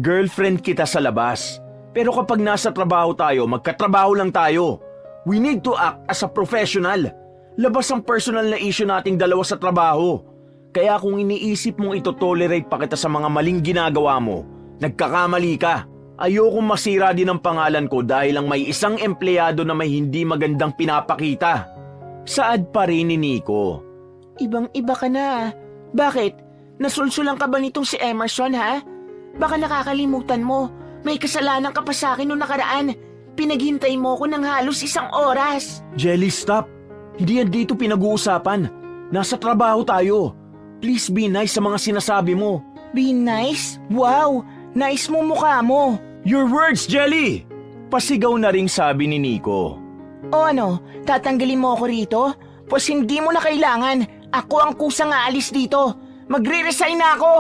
Girlfriend kita sa labas. Pero kapag nasa trabaho tayo, magkatrabaho lang tayo. We need to act as a professional. Labas ang personal na issue nating dalawa sa trabaho. Kaya kung iniisip mong ito-tolerate pa kita sa mga maling ginagawa mo, nagkakamali ka. Ayokong masira din ang pangalan ko dahil lang may isang empleyado na may hindi magandang pinapakita. Saad pa rin ni Nico. Ibang-iba ka na. Bakit? Nasulsulan ka ba nitong si Emerson Baka nakakalimutan mo. May kasalanan ka pa sa akin noong nakaraan. Pinaghintay mo ko ng halos 1 oras. Jelly, stop. Hindi yan dito pinag-uusapan. Nasa trabaho tayo. Please be nice sa mga sinasabi mo. Be nice? Wow! Nice mo mukha mo. Your words, Jelly! Pasigaw na ring sabi ni Nico. O ano, tatanggalin mo ako rito? Pues hindi mo na kailangan. Ako ang kusang aalis dito. Magre-resign na ako.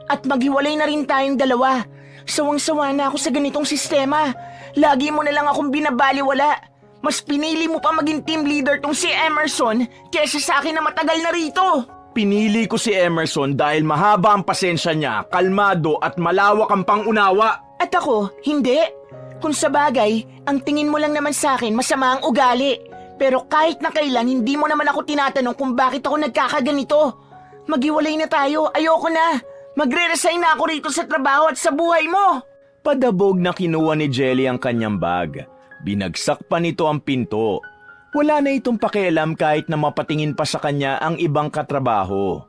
At maghiwalay na rin tayong dalawa. Sawang-sawa na ako sa ganitong sistema. Lagi mo na lang akong binabaliwala. Mas pinili mo pa maging team leader tong si Emerson kesa sa akin na matagal na rito. Pinili ko si Emerson dahil mahaba ang pasensya niya, kalmado at malawak ang pangunawa. At ako, hindi. Kung sa bagay, ang tingin mo lang naman sa akin masama ang ugali. Pero kahit na kailan, hindi mo naman ako tinatanong kung bakit ako nagkakaganito. Maghiwalay na tayo, ayoko na. Magre-resign na ako rito sa trabaho at sa buhay mo. Padabog na kinuha ni Jelly ang kanyang bag. Binagsak pa nito ang pinto. Wala na itong pakialam kahit na mapatingin pa sa kanya ang ibang katrabaho.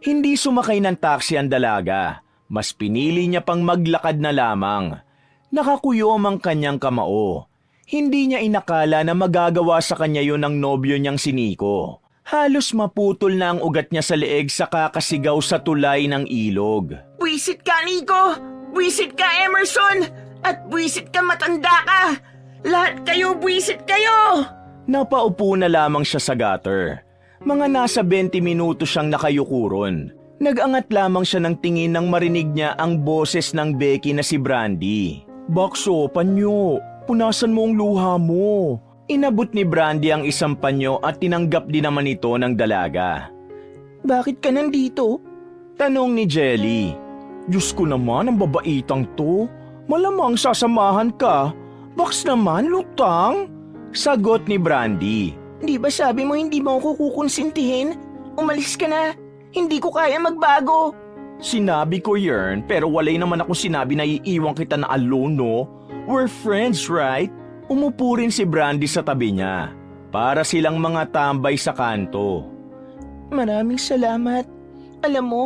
Hindi sumakay ng taxi ang dalaga. Mas pinili niya pang maglakad na lamang. Nakakuyom ang kanyang kamao. Hindi niya inakala na magagawa sa kanya yun ng nobyo niyang si Nico. Halos maputol na ang ugat niya sa leeg sa kakasigaw sa tulay ng ilog. Buwisit ka, Nico! Buwisit ka, Emerson! At buwisit ka, matanda ka! Lahat kayo, buwisit kayo! Napaupo na lamang siya sa gutter. Mga nasa 20 minuto siyang nakayuko ron. Nag-angat lamang siya ng tingin nang marinig niya ang boses ng Becky na si Brandy. Bakso, panyo, punasan mo ang luha mo. Inabot ni Brandy ang isang panyo at tinanggap din naman ito ng dalaga. Bakit ka nandito? Tanong ni Jelly. Diyos ko naman ang babaitang to. Malamang sasamahan ka. Baks naman, lutang. Sagot ni Brandy. Di ba sabi mo hindi mo ako kukonsintihin? Umalis ka na. Hindi ko kaya magbago. Sinabi ko yun, pero walay naman ako sinabi na iiwan kita na alone, no? We're friends, right? Umupo rin si Brandy sa tabi niya. Para silang mga tambay sa kanto. Maraming salamat. Alam mo,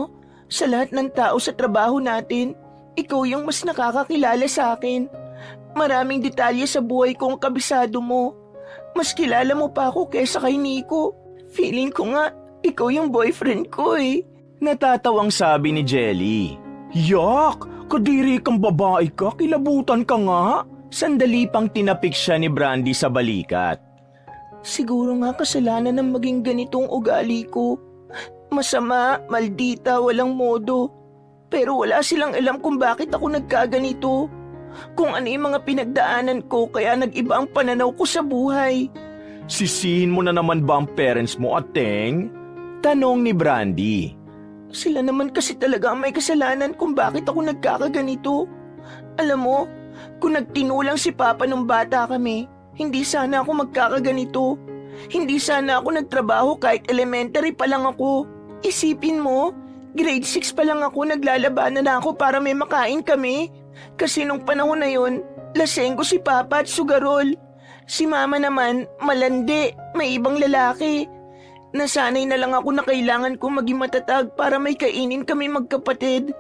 sa lahat ng tao sa trabaho natin, ikaw yung mas nakakakilala sa akin. Maraming detalye sa buhay ko ang kabisado mo. Mas kilala mo pa ako kesa kay Nico. Feeling ko nga, ikaw yung boyfriend ko Natatawang sabi ni Jelly. Yak! Kadiri kang babae ka, kilabutan ka nga. Sandali pang tinapik siya ni Brandy sa balikat. Siguro nga kasalanan ng maging ganitong ugali ko. Masama, maldita, walang modo. Pero wala silang alam kung bakit ako nagkaganito. Kung ano yung mga pinagdaanan ko kaya nag-iba ang pananaw ko sa buhay. Sisihin mo na naman ba ang parents mo, Ateng? Tanong ni Brandy. Sila naman kasi talaga ang may kasalanan kung bakit ako nagkakaganito. Alam mo, kung nagtinulang si Papa nung bata kami, Hindi sana ako magkakaganito. Hindi sana ako nagtrabaho kahit elementary pa lang ako. Isipin mo, grade 6 pa lang ako naglalabanan na ako para may makain kami. Kasi nung panahon na yon, lasenggo si Papa at sugarol. Si Mama naman, malandi, may ibang lalaki. Nasanay na lang ako na kailangan ko maging matatag para may kainin kami magkapatid.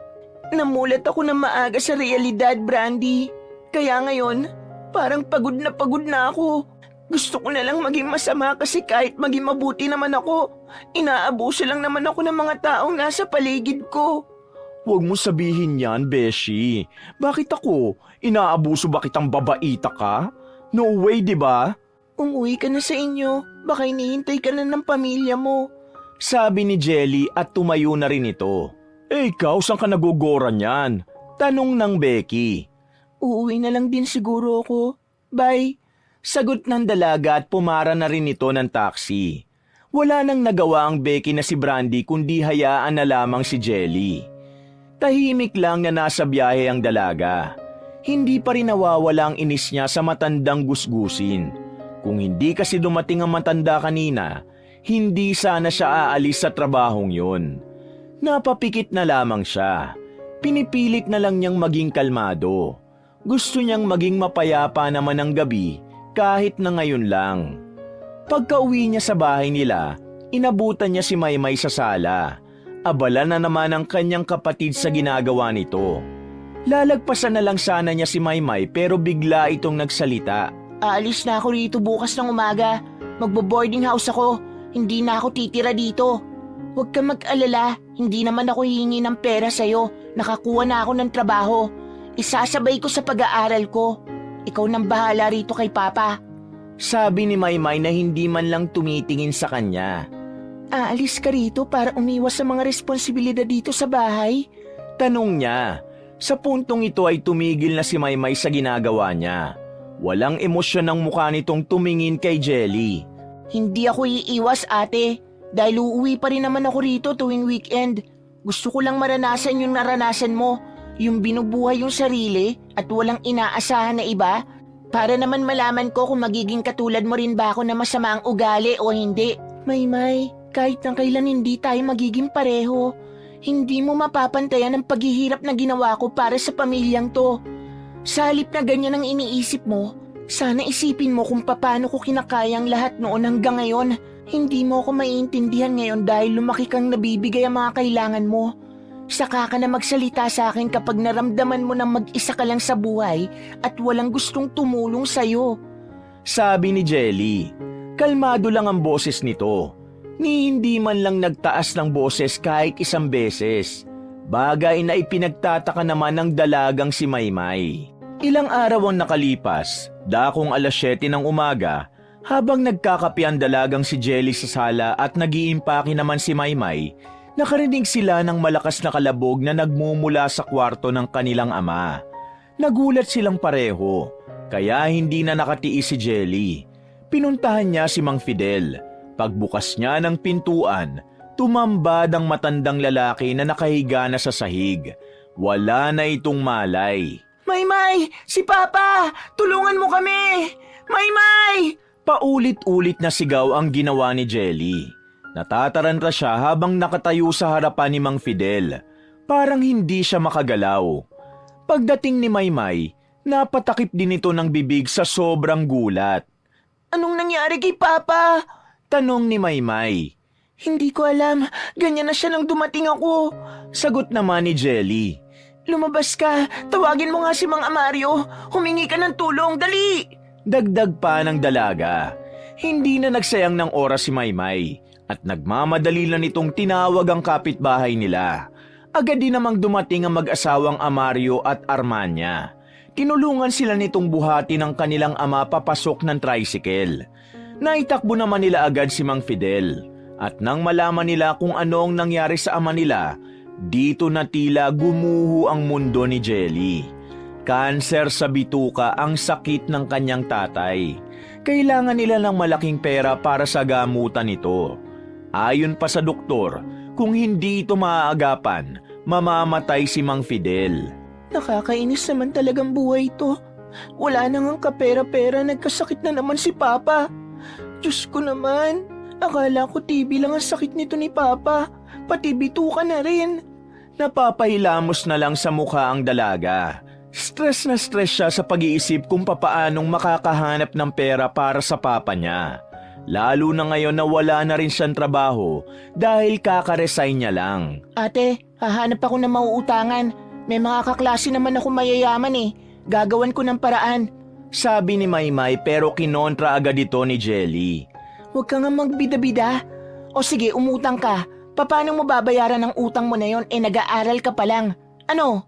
Namulat ako na maaga sa realidad, Brandy. Kaya ngayon, parang pagod na ako. Gusto ko na lang maging masama kasi kahit maging mabuti naman ako, inaabuso lang naman ako ng mga taong nasa paligid ko. Huwag mo sabihin yan, Beshi. Bakit ako? Inaabuso ba kitang babaita ka? No way, di ba? Umuwi ka na sa inyo. Baka hinihintay ka na ng pamilya mo. Sabi ni Jelly at tumayo na rin ito. Eh ikaw, saan ka nagugora niyan? Tanong ng Becky. Uuwi na lang din siguro ako. Bye. Sagot ng dalaga at pumara na rin ito ng taxi. Wala nang nagawa ang Becky na si Brandy kundi hayaan na lamang si Jelly. Tahimik lang na nasa biyahe ang dalaga. Hindi pa rin nawawala ang inis niya sa matandang gusgusin. Kung hindi kasi dumating ang matanda kanina, hindi sana siya aalis sa trabahong yun. Napapikit na lamang siya. Pinipilit na lang niyang maging kalmado. Gusto niyang maging mapayapa naman ang gabi kahit na ngayon lang. Pagka-uwi niya sa bahay nila, inabutan niya si Maymay sa sala. Abala na naman ang kanyang kapatid sa ginagawa nito. Lalagpasan na lang sana niya si Maymay pero bigla itong nagsalita. Aalis na ako rito bukas ng umaga. Magbo-boarding house ako. Hindi na ako titira dito. Huwag kang mag-alala. Hindi naman ako hihingi ng pera sa'yo. Nakakuha na ako ng trabaho. Isasabay ko sa pag-aaral ko. Ikaw nang bahala rito kay Papa. Sabi ni Maymay na hindi man lang tumitingin sa kanya. Aalis ka rito para umiwas sa mga responsibilidad dito sa bahay? Tanong niya. Sa puntong ito ay tumigil na si Maymay sa ginagawa niya. Walang emosyon ang mukha nitong tumingin kay Jelly. Hindi ako iiwas, ate. Dahil uuwi pa rin naman ako rito tuwing weekend. Gusto ko lang maranasan yung naranasan mo. Yung binubuhay yung sarili at walang inaasahan na iba. Para naman malaman ko kung magiging katulad mo rin ba ako na masama ang ugali o hindi. Maymay, kahit nang kailan hindi tayo magiging pareho. Hindi mo mapapantayan ang paghihirap na ginawa ko para sa pamilyang to. Sa halip na ganyan ang iniisip mo, sana isipin mo kung paano ko kinakayang lahat noon hanggang ngayon. Hindi mo ako maiintindihan ngayon dahil lumaki kang nabibigay ang mga kailangan mo. Saka ka na magsalita sa akin kapag naramdaman mo na mag-isa ka lang sa buhay at walang gustong tumulong sa'yo. Sabi ni Jelly. Kalmado lang ang boses nito. Ni hindi man lang nagtaas ng boses kahit isang beses. Bagay na ipinagtataka naman ng dalagang si Maymay. Ilang araw ang nakalipas, dakong 7:00 ng umaga, habang nagkakape ang dalagang si Jelly sa sala at nag-iimpake naman si Maymay, nakarinig sila ng malakas na kalabog na nagmumula sa kwarto ng kanilang ama. Nagulat silang pareho, kaya hindi na nakatiis si Jelly. Pinuntahan niya si Mang Fidel. Pagbukas niya ng pintuan, tumambad ang matandang lalaki na nakahiga na sa sahig. Wala na itong malay. Maymay! Si Papa! Tulungan mo kami! Maymay! Paulit-ulit na sigaw ang ginawa ni Jelly. Natataranta siya habang nakatayo sa harapan ni Mang Fidel. Parang hindi siya makagalaw. Pagdating ni Maymay, napatakip din ito ng bibig sa sobrang gulat. Anong nangyari kay Papa? Tanong ni Maymay. Hindi ko alam. Ganyan na siya nang dumating ako. Sagot naman ni Jelly. Lumabas ka. Tawagin mo nga si Mang Amario. Humingi ka ng tulong. Dali! Dagdag pa ng dalaga. Hindi na nagsayang ng oras si Maymay at nagmamadali na nitong tinawag ang kapitbahay nila. Agad din namang dumating ang mag-asawang Amario at Armania. Tinulungan sila nitong buhati ng kanilang ama papasok ng tricycle. Naitakbo naman nila agad si Mang Fidel. At nang malaman nila kung ano ang nangyari sa ama nila, dito na tila gumuho ang mundo ni Jelly. Kanser sa bituka ang sakit ng kanyang tatay. Kailangan nila ng malaking pera para sa gamutan nito. Ayon pa sa doktor, kung hindi ito maaagapan, mamamatay si Mang Fidel. Nakakainis naman talagang buhay ito. Wala na ngang kapera-pera, nagkasakit na naman si Papa. Diyos ko naman, akala ko TB lang ang sakit nito ni Papa. Pati bituka na rin. Napapahilamos na lang sa mukha ang dalaga. Stress na stress siya sa pag-iisip kung papaanong makakahanap ng pera para sa papa niya. Lalo na ngayon na wala na rin siyang trabaho dahil kakaresign niya lang. Ate, hahanap ako ng mauutangan. May mga kaklase naman ako mayayaman eh. Gagawan ko ng paraan. Sabi ni Maymay pero kinontra agad ito ni Jelly. Huwag ka nga magbida-bida. O sige, umutang ka. Paano mo babayaran ang utang mo na yon? Nag-aaral ka pa lang. Ano?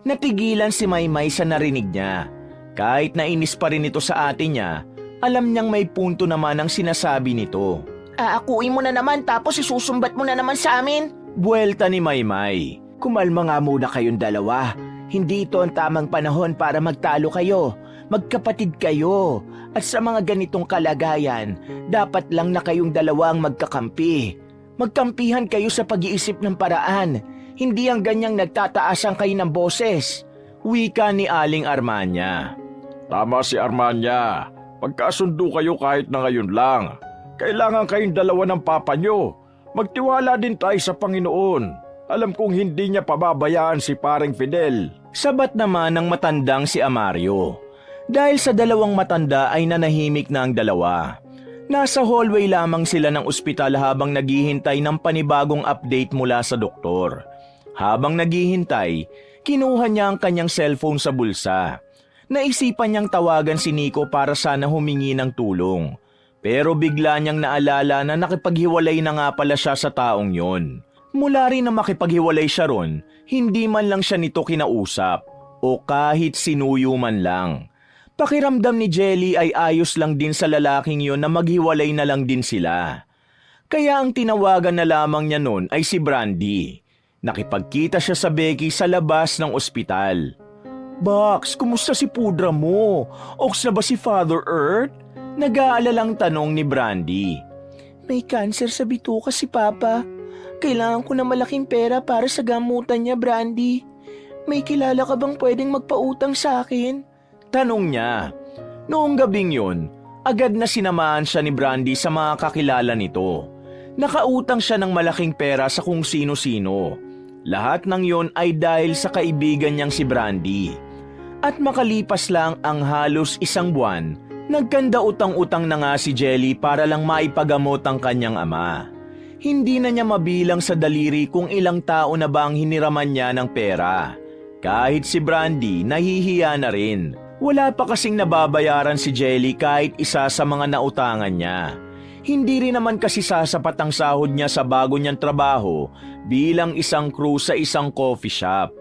Natigilan si Maymay sa narinig niya. Kahit nainis pa rin ito sa ate niya, alam niyang may punto naman ang sinasabi nito. Aakuin mo na naman tapos isusumbat mo na naman sa amin. Buwelta ni Maymay. Kumalma nga muna kayong dalawa. Hindi ito ang tamang panahon para magtalo kayo. Magkapatid kayo. At sa mga ganitong kalagayan, dapat lang na kayong dalawa ang magkakampi. Magkampihan kayo sa pag-iisip ng paraan. Hindi ang ganyang nagtataasan kayo ng boses. Wika ni Aling Armanya. Tama si Armanya. Pagkasundo kayo kahit na ngayon lang. Kailangan kayong dalawa ng papa nyo. Magtiwala din tayo sa Panginoon. Alam kong hindi niya pababayaan si Paring Fidel. Sabat naman ng matandang si Amario. Dahil sa dalawang matanda ay nanahimik na ang dalawa. Nasa hallway lamang sila ng ospital habang naghihintay ng panibagong update mula sa doktor. Habang naghihintay, kinuha niya ang kanyang cellphone sa bulsa. Naisipan niyang tawagan si Nico para sana humingi ng tulong. Pero bigla niyang naalala na nakipaghiwalay na nga pala siya sa taong yon. Mula rin na makipaghiwalay siya ron, hindi man lang siya nito kinausap o kahit sinuyo man lang. Pakiramdam ni Jelly ay ayos lang din sa lalaking yon na maghiwalay na lang din sila. Kaya ang tinawagan na lamang niya nun ay si Brandy. Nakipagkita siya sa Becky sa labas ng ospital. Box, kumusta si pudra mo? Oks na ba si Father Earth? Nag-aalalang tanong ni Brandy. May cancer sa bituka si Papa. Kailangan ko na malaking pera para sa gamutan niya, Brandy. May kilala ka bang pwedeng magpautang sa akin? Tanong niya. Noong gabing yun, agad na sinamahan siya ni Brandy sa mga kakilala nito. Nakautang siya ng malaking pera sa kung sino-sino. Lahat ng yon ay dahil sa kaibigan niyang si Brandy. At makalipas lang ang halos isang buwan, nagkanda utang-utang na nga si Jelly para lang maipagamot ang kanyang ama. Hindi na niya mabilang sa daliri kung ilang tao na ba ang hiniraman niya ng pera. Kahit si Brandy, nahihiya na rin. Wala pa kasing nababayaran si Jelly kahit isa sa mga nautangan niya. Hindi rin naman kasi sasapat ang sahod niya sa bago niyang trabaho bilang isang crew sa isang coffee shop.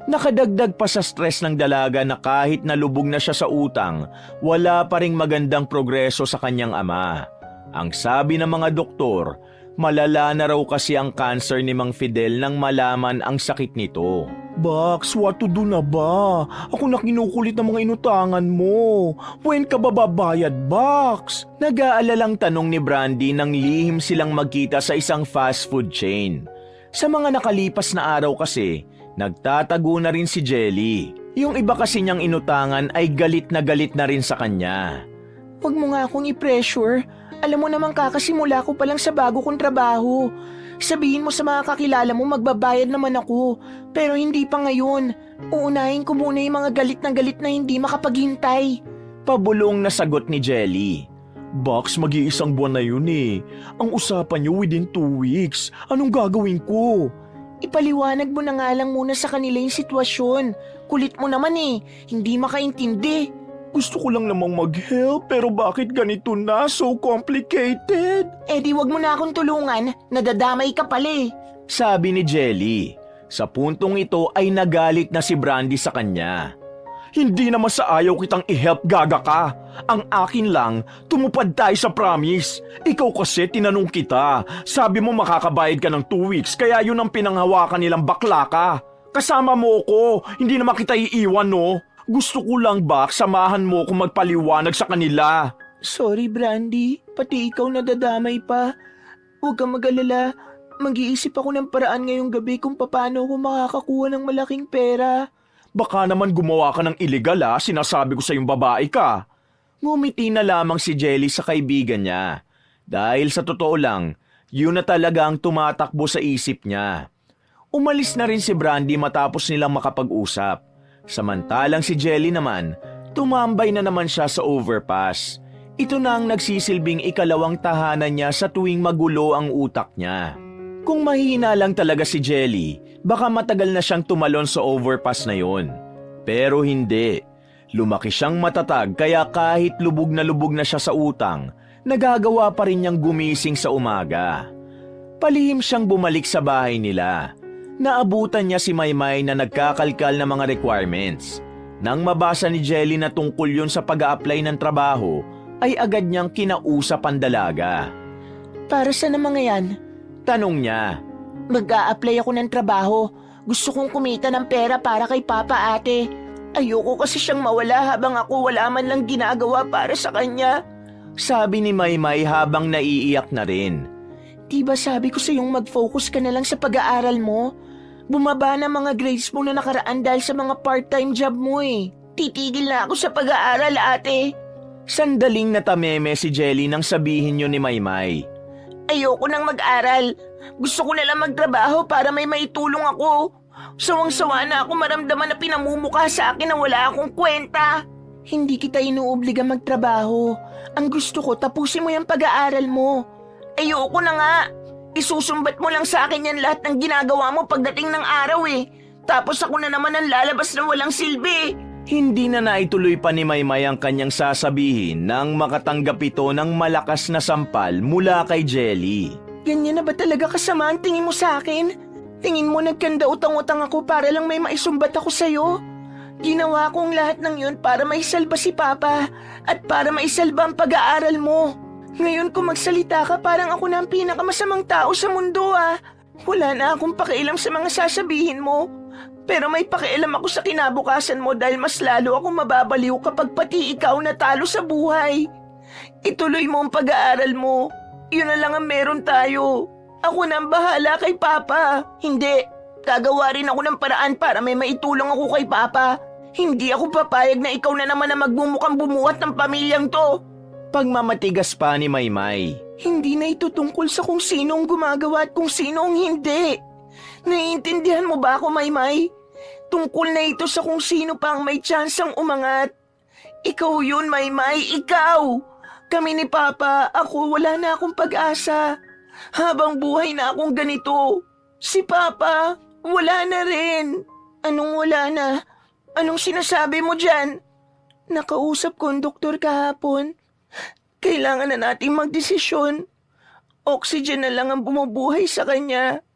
Nakadagdag pa sa stress ng dalaga na kahit nalubog na siya sa utang, wala pa ring magandang progreso sa kanyang ama. Ang sabi ng mga doktor, malala na raw kasi ang cancer ni Mang Fidel nang malaman ang sakit nito. Box, what to do na ba? Ako na kinukulit ng mga inutangan mo. When ka ba babayad, Box? Nag-aalalang tanong ni Brandy nang lihim silang magkita sa isang fast food chain. Sa mga nakalipas na araw kasi, nagtatago na rin si Jelly. Yung iba kasi niyang inutangan ay galit na rin sa kanya. Huwag mo nga akong i-pressure. Alam mo naman kakasimula ko pa lang sa bago kong trabaho. Sabihin mo sa mga kakilala mo magbabayad naman ako. Pero hindi pa ngayon. Uunahin ko muna yung mga galit na hindi makapaghintay. Pabulong na sagot ni Jelly. Box, mag-iisang buwan na yun eh. Ang usapan niyo within 2 weeks. Anong gagawin ko? Ipaliwanag mo na nga lang muna sa kanila yung sitwasyon. Kulit mo naman eh. Hindi makaintindi. Gusto ko lang namang mag-help pero bakit ganito na? So complicated. Di wag mo na akong tulungan. Nadadamay ka pala eh. Sabi ni Jelly. Sa puntong ito ay nagalit na si Brandy sa kanya. Hindi naman sa ayaw kitang i-help, gaga ka. Ang akin lang, tumupad tayo sa promise. Ikaw kasi tinanong kita. Sabi mo makakabayad ka ng 2 weeks kaya yun ang pinanghawakan nilang bakla ka. Kasama mo ko, hindi naman kita iiwan no. Gusto ko lang ba samahan mo kung magpaliwanag sa kanila. Sorry Brandy, pati ikaw nadadamay pa. Huwag kang mag-alala. Mag-iisip ako ng paraan ngayong gabi kung paano ako makakakuha ng malaking pera. Baka naman gumawa ka ng illegal sinasabi ko sa yung babae ka. Ngumiti na lamang si Jelly sa kaibigan niya. Dahil sa totoo lang, yun na talaga ang tumatakbo sa isip niya. Umalis na rin si Brandy matapos nilang makapag-usap. Samantalang si Jelly naman, tumambay na naman siya sa overpass. Ito na ang nagsisilbing ikalawang tahanan niya sa tuwing magulo ang utak niya. Kung mahina lang talaga si Jelly, baka matagal na siyang tumalon sa overpass na yon. Pero hindi. Lumaki siyang matatag kaya kahit lubog na siya sa utang, nagagawa pa rin niyang gumising sa umaga. Palihim siyang bumalik sa bahay nila. Naabutan niya si Maymay na nagkakalkal ng mga requirements. Nang mabasa ni Jelly na tungkol yun sa pag-a-apply ng trabaho, ay agad niyang kinausap ang dalaga. Para saan ang mga yan? Tanong niya. Mag-a-apply ako ng trabaho. Gusto kong kumita ng pera para kay Papa, ate. Ayoko kasi siyang mawala habang ako wala man lang ginagawa para sa kanya. Sabi ni Maymay habang naiiyak na rin. Diba sabi ko sa iyong mag-focus ka na lang sa pag-aaral mo? Bumaba na mga grades mo na nakaraan dahil sa mga part-time job mo eh. Titigil na ako sa pag-aaral, ate. Sandaling natameme si Jelly nang sabihin yun ni Maymay. Ayoko nang mag-aral. Gusto ko na lang magtrabaho para may maitulong ako. Sawang-sawa na ako maramdaman na pinamumukha sa akin na wala akong kwenta. Hindi kita inuobliga magtrabaho. Ang gusto ko, tapusin mo yung pag-aaral mo. Ayoko na nga. Isusumbat mo lang sa akin yan lahat ng ginagawa mo pagdating ng araw eh. Tapos ako na naman ang lalabas na walang silbi. Hindi na naituloy pa ni Maymay ang kanyang sasabihin nang makatanggap ito ng malakas na sampal mula kay Jelly. Ganyan na ba talaga kasama ang tingin mo sa akin? Tingin mo nagkanda utang-utang ako para lang may maisumbat ako sa'yo? Ginawa kong lahat ng yun para maisalba si Papa at para maisalba ang pag-aaral mo. Ngayon kung magsalita ka parang ako na ang pinakamasamang tao sa mundo Wala na akong pakialam sa mga sasabihin mo. Pero may pakialam ako sa kinabukasan mo dahil mas lalo akong mababaliw kapag pati ikaw natalo sa buhay. Ituloy mo ang pag-aaral mo. Yun na lang ang meron tayo. Ako na ang bahala kay Papa. Hindi. Gagawa rin ako ng paraan para may maitulong ako kay Papa. Hindi ako papayag na ikaw na naman ang magmumukhang bumuhat ng pamilyang to. Pagmamatigas pa ni Maymay. Hindi na ito tungkol sa kung sino ang gumagawa at kung sino ang hindi. Naiintindihan mo ba ako, Maymay? Tungkol na ito sa kung sino pa ang may tsansang umangat. Ikaw yun, Maymay, ikaw! Kami ni Papa, ako wala na akong pag-asa. Habang buhay na akong ganito. Si Papa, wala na rin. Anong wala na? Anong sinasabi mo dyan? Nakausap ko ang doktor kahapon. Kailangan na nating magdesisyon. Oxygen na lang ang bumubuhay sa kanya.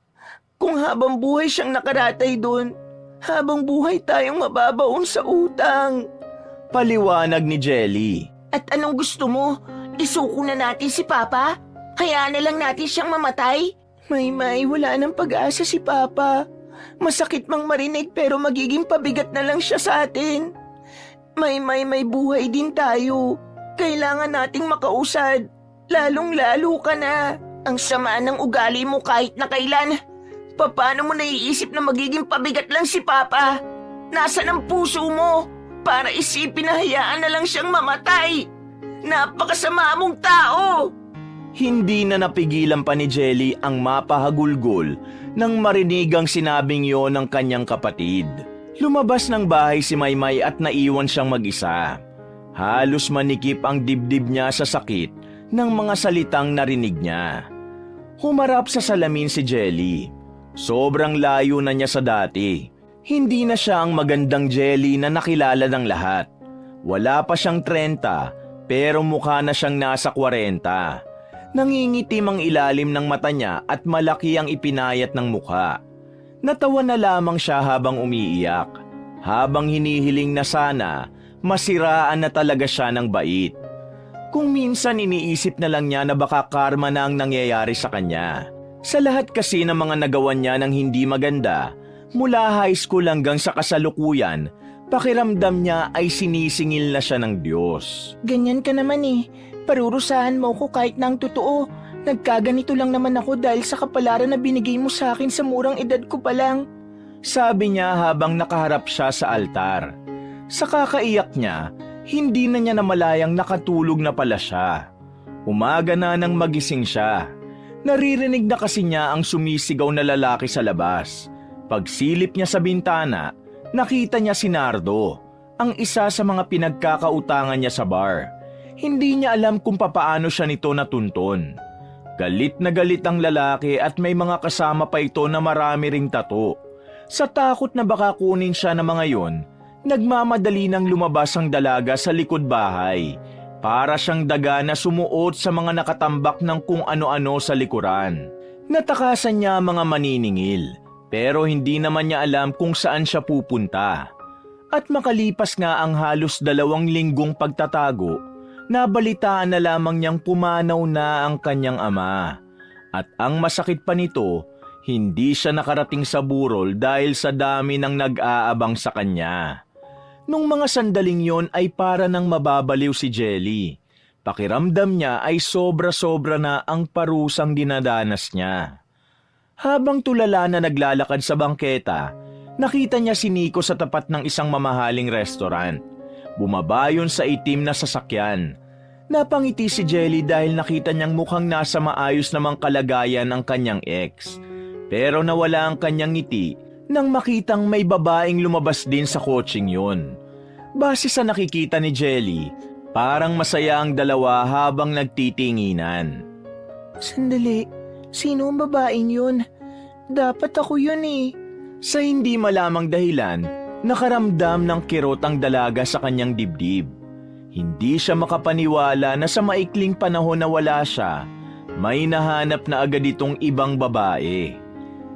Kung habang buhay siyang nakaratay doon, habang buhay tayong mababaon sa utang. Paliwanag ni Jelly. At anong gusto mo? Isuko na natin si Papa? Hayaan na lang natin siyang mamatay? Maymay, wala nang pag-asa si Papa. Masakit mang marinig pero magiging pabigat na lang siya sa atin. Maymay, may buhay din tayo. Kailangan nating makausad. Lalong-lalo ka na. Ang sama ng ugali mo kahit na kailan. Paano mo naiisip na magiging pabigat lang si Papa? Nasaan ang puso mo? Para isipin na hayaan na lang siyang mamatay. Napakasama mong tao. Hindi na napigilan pa ni Jelly ang mapahagulgol nang marinig ang sinabing yon ng kanyang kapatid. Lumabas ng bahay si Maymay at naiwan siyang mag-isa. Halos manikip ang dibdib niya sa sakit ng mga salitang narinig niya. Humarap sa salamin si Jelly. Sobrang layo na niya sa dati. Hindi na siya ang magandang Jelly na nakilala ng lahat. Wala pa siyang 30 pero mukha na siyang nasa 40. Nangingitim ang ilalim ng mata niya at malaki ang ipinayat ng mukha. Natawa na lamang siya habang umiiyak. Habang hinihiling na sana, masiraan na talaga siya ng bait. Kung minsan iniisip na lang niya na baka karma na ang nangyayari sa kanya. Sa lahat kasi ng mga nagawa niya ng hindi maganda, mula high school hanggang sa kasalukuyan, pakiramdam niya ay sinisingil na siya ng Diyos. Ganyan ka naman eh. Parurusahan mo ko kahit nang totoo. Nagkaganito lang naman ako dahil sa kapalaran na binigay mo sa akin sa murang edad ko pa lang. sabi niya habang nakaharap siya sa altar. Sa kakaiyak niya, hindi na niya namalayang nakatulog na pala siya. Umaga na nang magising siya. Naririnig na kasi niya ang sumisigaw na lalaki sa labas. Pagsilip niya sa bintana, nakita niya si Nardo, ang isa sa mga pinagkakautangan niya sa bar. Hindi niya alam kung papaano siya nito natunton. Galit na galit ang lalaki at may mga kasama pa ito na marami ring tato. Sa takot na baka kunin siya ng mga yon, nagmamadali nang lumabas ang dalaga sa likod bahay. Para siyang daga na sumuot sa mga nakatambak ng kung ano-ano sa likuran. Natakasan niya ang mga maniningil, pero hindi naman niya alam kung saan siya pupunta. At makalipas nga ang halos 2 linggong pagtatago, nabalitaan na lamang niyang pumanaw na ang kanyang ama. At ang masakit pa nito, hindi siya nakarating sa burol dahil sa dami ng nag-aabang sa kanya. Nung mga sandaling yon ay para nang mababaliw si Jelly. Pakiramdam niya ay sobra-sobra na ang parusang dinadanas niya. Habang tulala na naglalakad sa bangketa, nakita niya si Nico sa tapat ng isang mamahaling restaurant. Bumaba yun sa itim na sasakyan. Napangiti si Jelly dahil nakita niyang mukhang nasa maayos namang kalagayan ang kanyang ex. Pero nawala ang kanyang ngiti nang makitang may babaeng lumabas din sa kotseng yun. Base sa nakikita ni Jelly, parang masaya ang dalawa habang nagtitinginan. Sandali, sino ang babaeng yun? Dapat ako yun eh. Sa hindi malamang dahilan, nakaramdam ng kirot ang dalaga sa kanyang dibdib. Hindi siya makapaniwala na sa maikling panahon na wala siya, may nahanap na agad itong ibang babae.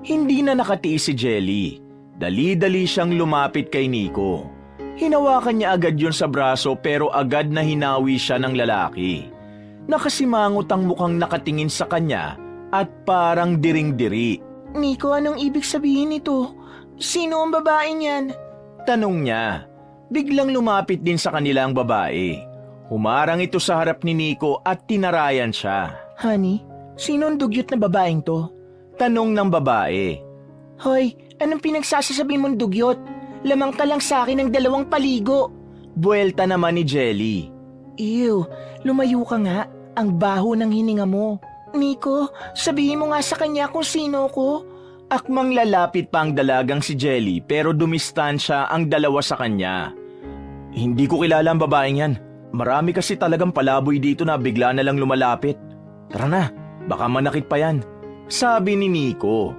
Hindi na nakatiis si Jelly. Dali-dali siyang lumapit kay Nico. Hinawakan niya agad yun sa braso pero agad na hinawi siya ng lalaki. Nakasimangot ang mukhang nakatingin sa kanya at parang diring-diri. Nico, anong ibig sabihin nito? Sino ang babaeng yan? Tanong niya. Biglang lumapit din sa kanila ang babae. Humarang ito sa harap ni Nico at tinarayan siya. Honey, sino ang dugyot na babaeng to? Tanong ng babae. Hoy, anong pinagsasasabi mong dugyot? Lamang ka lang sa akin ng 2 paligo. Buwelta naman ni Jelly. Ew, lumayo ka nga. Ang baho ng hininga mo. Nico, sabihin mo nga sa kanya kung sino ko. Akmang lalapit pa ang dalagang si Jelly pero dumistansya ang dalawa sa kanya. Hindi ko kilala ang babaeng yan. Marami kasi talagang palaboy dito na bigla na lang lumalapit. Tara na, baka manakit pa yan. Sabi ni Nico.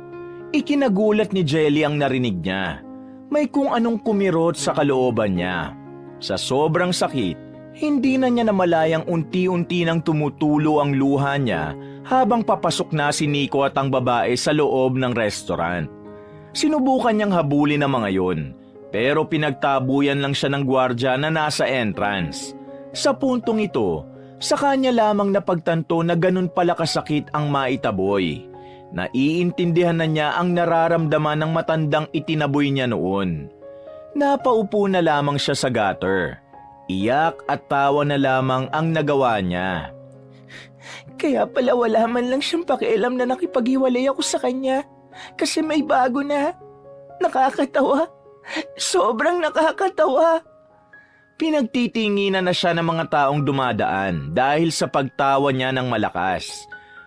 Ikinagulat ni Jelly ang narinig niya. May kung anong kumirot sa kalooban niya. Sa sobrang sakit, hindi na niya namalayang unti-unti nang tumutulo ang luha niya habang papasok na si Nico at ang babae sa loob ng restaurant. Sinubukan niyang habulin ang mga yon, pero pinagtabuyan lang siya ng gwardya na nasa entrance. Sa puntong ito, sa kanya lamang napagtanto na ganun pala kasakit ang maitaboy. Naiintindihan na niya ang nararamdaman ng matandang itinaboy niya noon. Napaupo na lamang siya sa gutter. Iyak at tawa na lamang ang nagawa niya. Kaya pala wala man lang siyang pakialam na nakipaghiwalay ako sa kanya. Kasi may bago na. Nakakatawa. Sobrang nakakatawa. Pinagtitinginan na siya ng mga taong dumadaan dahil sa pagtawa niya ng malakas.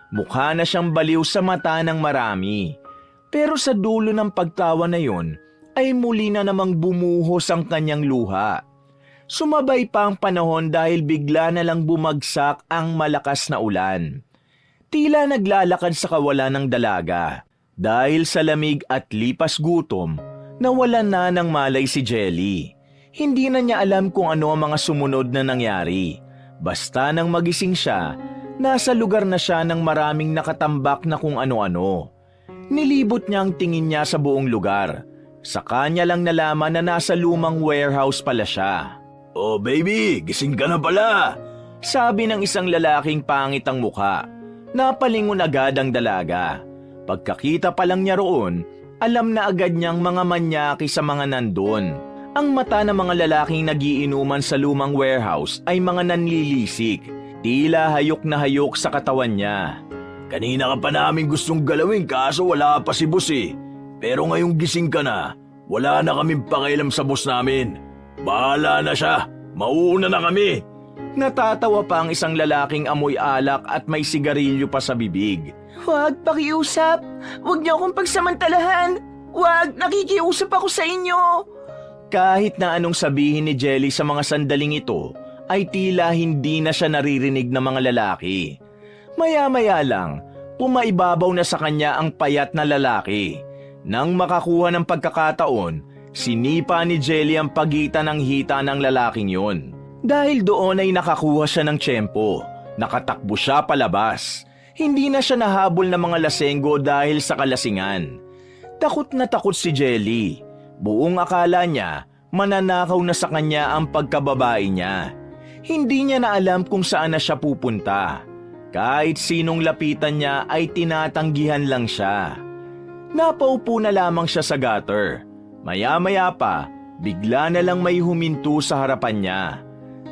Mukha na siyang baliw sa mata ng marami. Pero sa dulo ng pagtawa na yon, ay muli na namang bumuhos ang kanyang luha. Sumabay pa ang panahon dahil bigla na lang bumagsak ang malakas na ulan. Tila naglalakad sa kawalan ng dalaga. Dahil sa lamig at lipas gutom, nawalan na ng malay si Jelly. Hindi na niya alam kung ano ang mga sumunod na nangyari. Basta nang magising siya, nasa lugar na siya ng maraming nakatambak na kung ano-ano. Nilibot niya ang tingin niya sa buong lugar. Sa kanya lang nalaman na nasa lumang warehouse pala siya. "Oh baby, gising ka na pala," sabi ng isang lalaking pangit ang mukha. Napalingon agad ang dalaga. Pagkakita pa lang niya roon, alam na agad niyang mga manyaki sa mga nandun. Ang mata ng mga lalaking nagiinuman sa lumang warehouse ay mga nanlilisik. Tila hayok na hayok sa katawan niya. "Kanina ka pa namin gustong galawin kaso wala pa si boss eh. Pero ngayong gising ka na, wala na kaming pakialam sa boss namin. Bahala na siya. Mauuna na kami. Natatawa pa ang isang lalaking amoy alak at may sigarilyo pa sa bibig. Huwag pakiusap. Huwag niyo akong pagsamantalahan. Huwag, nakikiusap ako sa inyo. Kahit na anong sabihin ni Jelly sa mga sandaling ito, ay tila hindi na siya naririnig ng mga lalaki. Maya-maya lang, pumaibabaw na sa kanya ang payat na lalaki. Nang makakuha ng pagkakataon, sinipa ni Jelly ang pagitan ng hita ng lalaking yon. Dahil doon ay nakakuha siya ng tiyempo, nakatakbo siya palabas. Hindi na siya nahabol ng mga lasenggo dahil sa kalasingan. Takot na takot si Jelly. Buong akala niya, mananakaw na sa kanya ang pagkababae niya. Hindi niya na alam kung saan na siya pupunta. Kahit sinong lapitan niya ay tinatanggihan lang siya. Napaupo na lamang siya sa gutter. Maya-maya pa, bigla na lang may huminto sa harapan niya.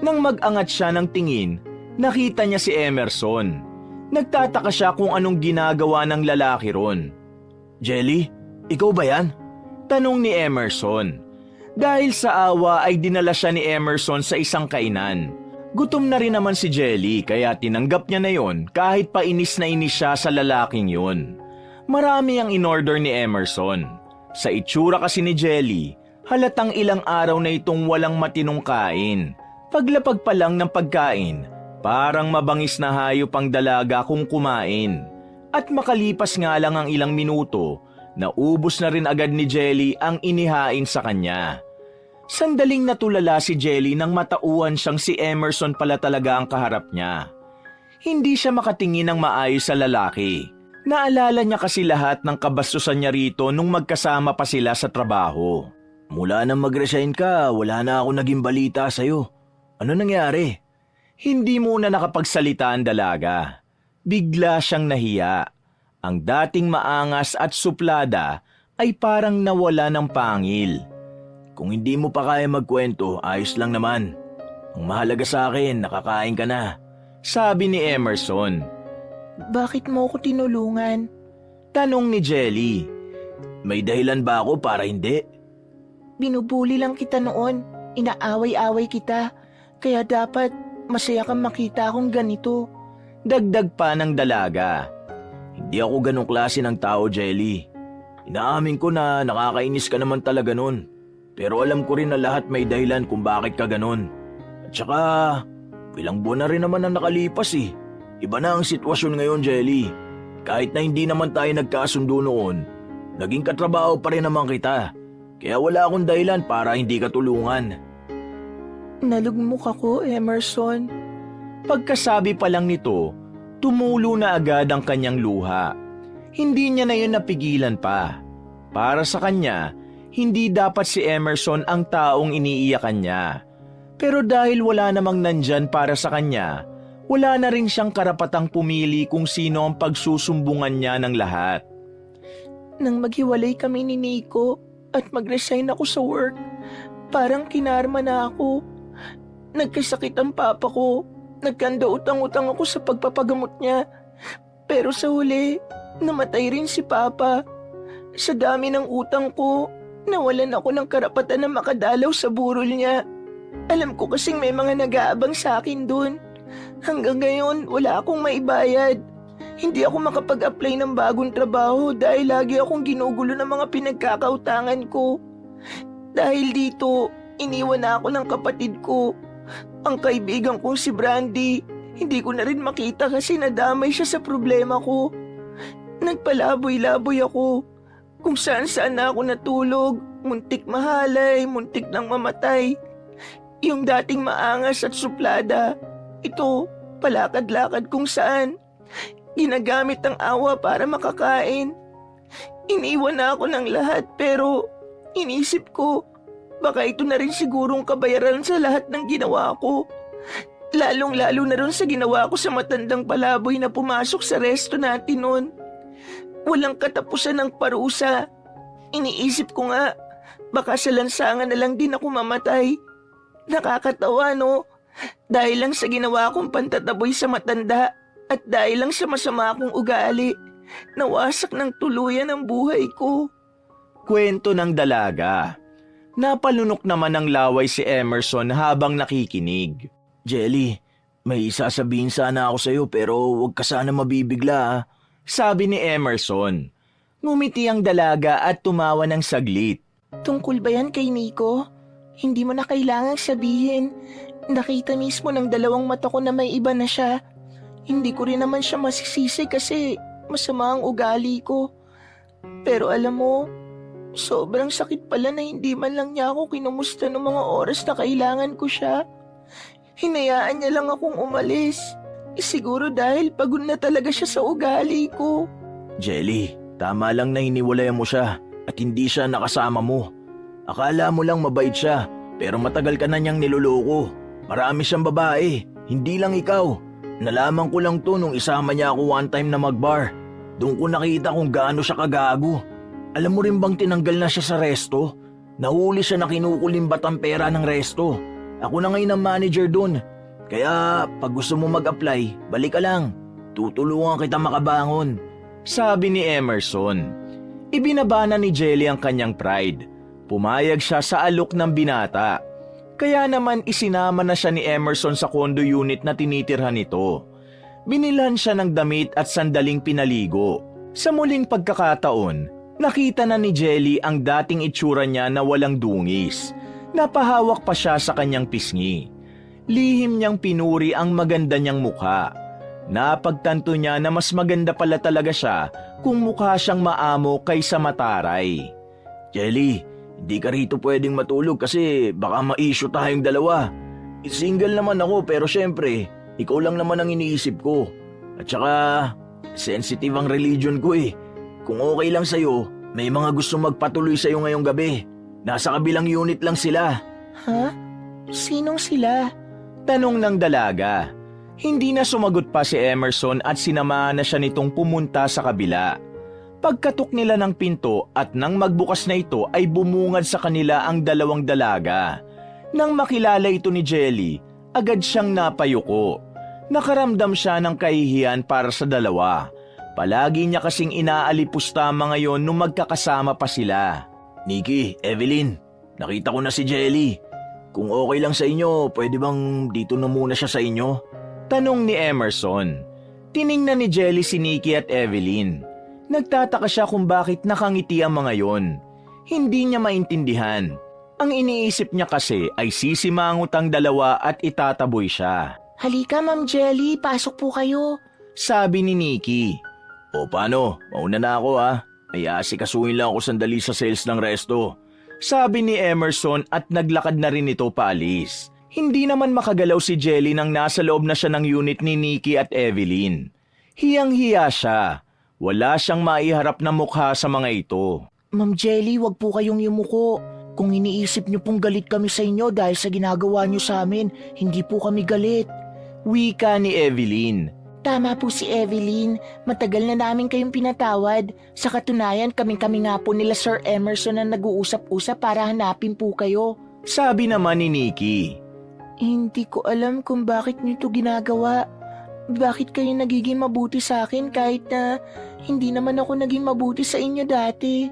Nang mag-angat siya ng tingin, nakita niya si Emerson. Nagtataka siya kung anong ginagawa ng lalaki ron. "Jelly, ikaw ba yan?" tanong ni Emerson. Dahil sa awa ay dinala siya ni Emerson sa isang kainan. Gutom na rin naman si Jelly kaya tinanggap niya na yon kahit pa inis na inis siya sa lalaking yon. Marami ang in-order ni Emerson. Sa itsura kasi ni Jelly, halatang ilang araw na itong walang matinong kain. Paglapag pa lang ng pagkain, parang mabangis na hayop ang dalaga kung kumain. At makalipas nga lang ang ilang minuto, naubos na rin agad ni Jelly ang inihain sa kanya. Sandaling natulala si Jelly nang matauhan siyang si Emerson pala talaga ang kaharap niya. Hindi siya makatingin ng maayos sa lalaki. Naalala niya kasi lahat ng kabastusan niya rito nung magkasama pa sila sa trabaho. "Mula nang mag-resign ka, wala na ako naging balita sa'yo. Ano nangyari?" Hindi muna nakapagsalita ang dalaga. Bigla siyang nahiya. Ang dating maangas at suplada ay parang nawala ng pangil. "Kung hindi mo pa kaya magkwento, ayos lang naman. Ang mahalaga sa akin, nakakain ka na," sabi ni Emerson. Bakit mo ako tinulungan? Tanong ni Jelly. "May dahilan ba ako para hindi?" Binubuli lang kita noon. Inaaway-away kita. Kaya dapat masaya kang makita akong ganito. Dagdag pa ng dalaga. "Hindi ako ganong klase ng tao, Jelly. Inaamin ko na nakakainis ka naman talaga nun. Pero alam ko rin na lahat may dahilan kung bakit ka ganon. At saka, ilang buwan na rin naman ang nakalipas eh. Iba na ang sitwasyon ngayon, Jelly. Kahit na hindi naman tayo nagkasundo noon, naging katrabaho pa rin naman kita. Kaya wala akong dahilan para hindi ka tulungan." Nalugmok ako, Emerson. Pagkasabi pa lang nito, tumulo na agad ang kanyang luha. Hindi niya na yun napigilan pa. Para sa kanya, hindi dapat si Emerson ang taong iniiyakan niya. Pero dahil wala namang nandyan para sa kanya, wala na rin siyang karapatang pumili kung sino ang pagsusumbungan niya ng lahat. Nang maghiwalay kami ni Nico at mag-resign ako sa work, parang kinarma na ako. Nagkasakit ang papa ko. Nagkanda utang-utang ako sa pagpapagamot niya. Pero sa huli, namatay rin si papa. Sa dami ng utang ko, nawalan ako ng karapatan na makadalaw sa burol niya. Alam ko kasing may mga nag-aabang sa akin dun. Hanggang ngayon, wala akong maibayad. Hindi ako makapag-apply ng bagong trabaho dahil lagi akong ginugulo ng mga pinagkakautangan ko. Dahil dito, iniwan na ako ng kapatid ko. Ang kaibigan kong si Brandy, hindi ko na rin makita kasi nadamay siya sa problema ko. Nagpalaboy-laboy ako. Kung saan-saan na ako natulog, muntik mahalay, muntik nang mamatay. Yung dating maangas at suplada, ito, palakad-lakad kung saan. Ginagamit ang awa para makakain. Iniwan na ako ng lahat pero inisip ko, baka ito na rin sigurong kabayaran sa lahat ng ginawa ko. Lalong-lalo na rin sa ginawa ko sa matandang palaboy na pumasok sa resto natin noon. Walang katapusan ng parusa. Iniisip ko nga, baka sa lansangan na lang din ako mamatay. Nakakatawa, no? Dahil lang sa ginawa kong pantataboy sa matanda at dahil lang sa masama akong ugali, nawasak ng tuluyan ang buhay ko. Kwento ng dalaga. Napalunok naman ng laway si Emerson habang nakikinig. Jelly, may sasabihin sana ako sa'yo pero huwag ka sana mabibigla ah. Sabi ni Emerson. Ngumiti ang dalaga at tumawa ng saglit. Tungkol ba yan kay Nico? Hindi mo na kailangang sabihin. Nakita mismo ng dalawang mata ko na may iba na siya. Hindi ko rin naman siya masisisi kasi masama ang ugali ko. Pero alam mo, sobrang sakit pala na hindi man lang niya ako kinumusta noong mga oras na kailangan ko siya. Hinayaan niya lang akong umalis. Siguro dahil pagod na talaga siya sa ugali ko. Jelly, tama lang na hiniwalayan mo siya at hindi siya nakasama mo. Akala mo lang mabait siya, pero matagal ka na niyang niloloko. Marami siyang babae, hindi lang ikaw. Nalaman ko lang to nung isama niya ako one time na magbar. Doon ko nakita kung gaano siya kagago. Alam mo rin bang tinanggal na siya sa resto? Nahuli siya na kinukulimbat ang pera ng resto. Ako na ngayon ang manager doon. Kaya pag gusto mo mag-apply, balik ka lang. Tutulungan kita makabangon. Sabi ni Emerson. Ibinabana ni Jelly ang kanyang pride. Pumayag siya sa alok ng binata. Kaya naman isinama na siya ni Emerson sa condo unit na tinitirhan nito. Binilhan siya ng damit at sandaling pinaligo. Sa muling pagkakataon, nakita na ni Jelly ang dating itsura niya na walang dungis. Napahawak pa siya sa kanyang pisngi. Lihim niyang pinuri ang maganda niyang mukha. Napagtanto niya na mas maganda pala talaga siya kung mukha siyang maamo kaysa mataray. Jelly, hindi ka rito pwedeng matulog kasi baka ma-issue tayong dalawa. Single naman ako pero syempre, ikaw lang naman ang iniisip ko. At saka, sensitive ang religion ko eh. Kung okay lang sa'yo, may mga gusto magpatuloy sa'yo ngayong gabi. Nasa kabilang unit lang sila. Ha? Sinong sila? Tanong ng dalaga. Hindi na sumagot pa si Emerson at sinamahan na siya nitong pumunta sa kabila. Pagkatok nila ng pinto at nang magbukas na ito ay bumungad sa kanila ang dalawang dalaga. Nang makilala ito ni Jelly, agad siyang napayuko. Nakaramdam siya ng kahihiyan para sa dalawa. Palagi niya kasing inaalipusta mga yon nung magkakasama pa sila. Nikki, Evelyn, nakita ko na si Jelly. Kung okay lang sa inyo, pwede bang dito na muna siya sa inyo? Tanong ni Emerson. Tiningnan ni Jelly si Nikki at Evelyn. Nagtataka siya kung bakit nakangiti ang mga yon. Hindi niya maintindihan. Ang iniisip niya kasi ay sisimangot ang dalawa at itataboy siya. Halika, Ma'am Jelly, pasok po kayo. Sabi ni Nikki. O paano? Mauna na ako ha. Ay asikasuhin lang ako sandali sa sales ng resto. Sabi ni Emerson at naglakad na rin ito paalis. Hindi naman makagalaw si Jelly nang nasa loob na siya ng unit ni Nikki at Evelyn. Hiyang-hiya siya. Wala siyang maiharap na mukha sa mga ito. Ma'am Jelly, wag po kayong yumuko. Kung iniisip niyo pong galit kami sa inyo dahil sa ginagawa niyo sa amin, hindi po kami galit. Wika ni Evelyn. Tama po si Evelyn. Matagal na namin kayong pinatawad. Sa katunayan, kami-kami nga po nila Sir Emerson na nag-uusap-usap para hanapin po kayo. Sabi naman ni Nikki. Hindi ko alam kung bakit niyo ito ginagawa. Bakit kayo nagiging mabuti sa akin kahit na hindi naman ako naging mabuti sa inyo dati?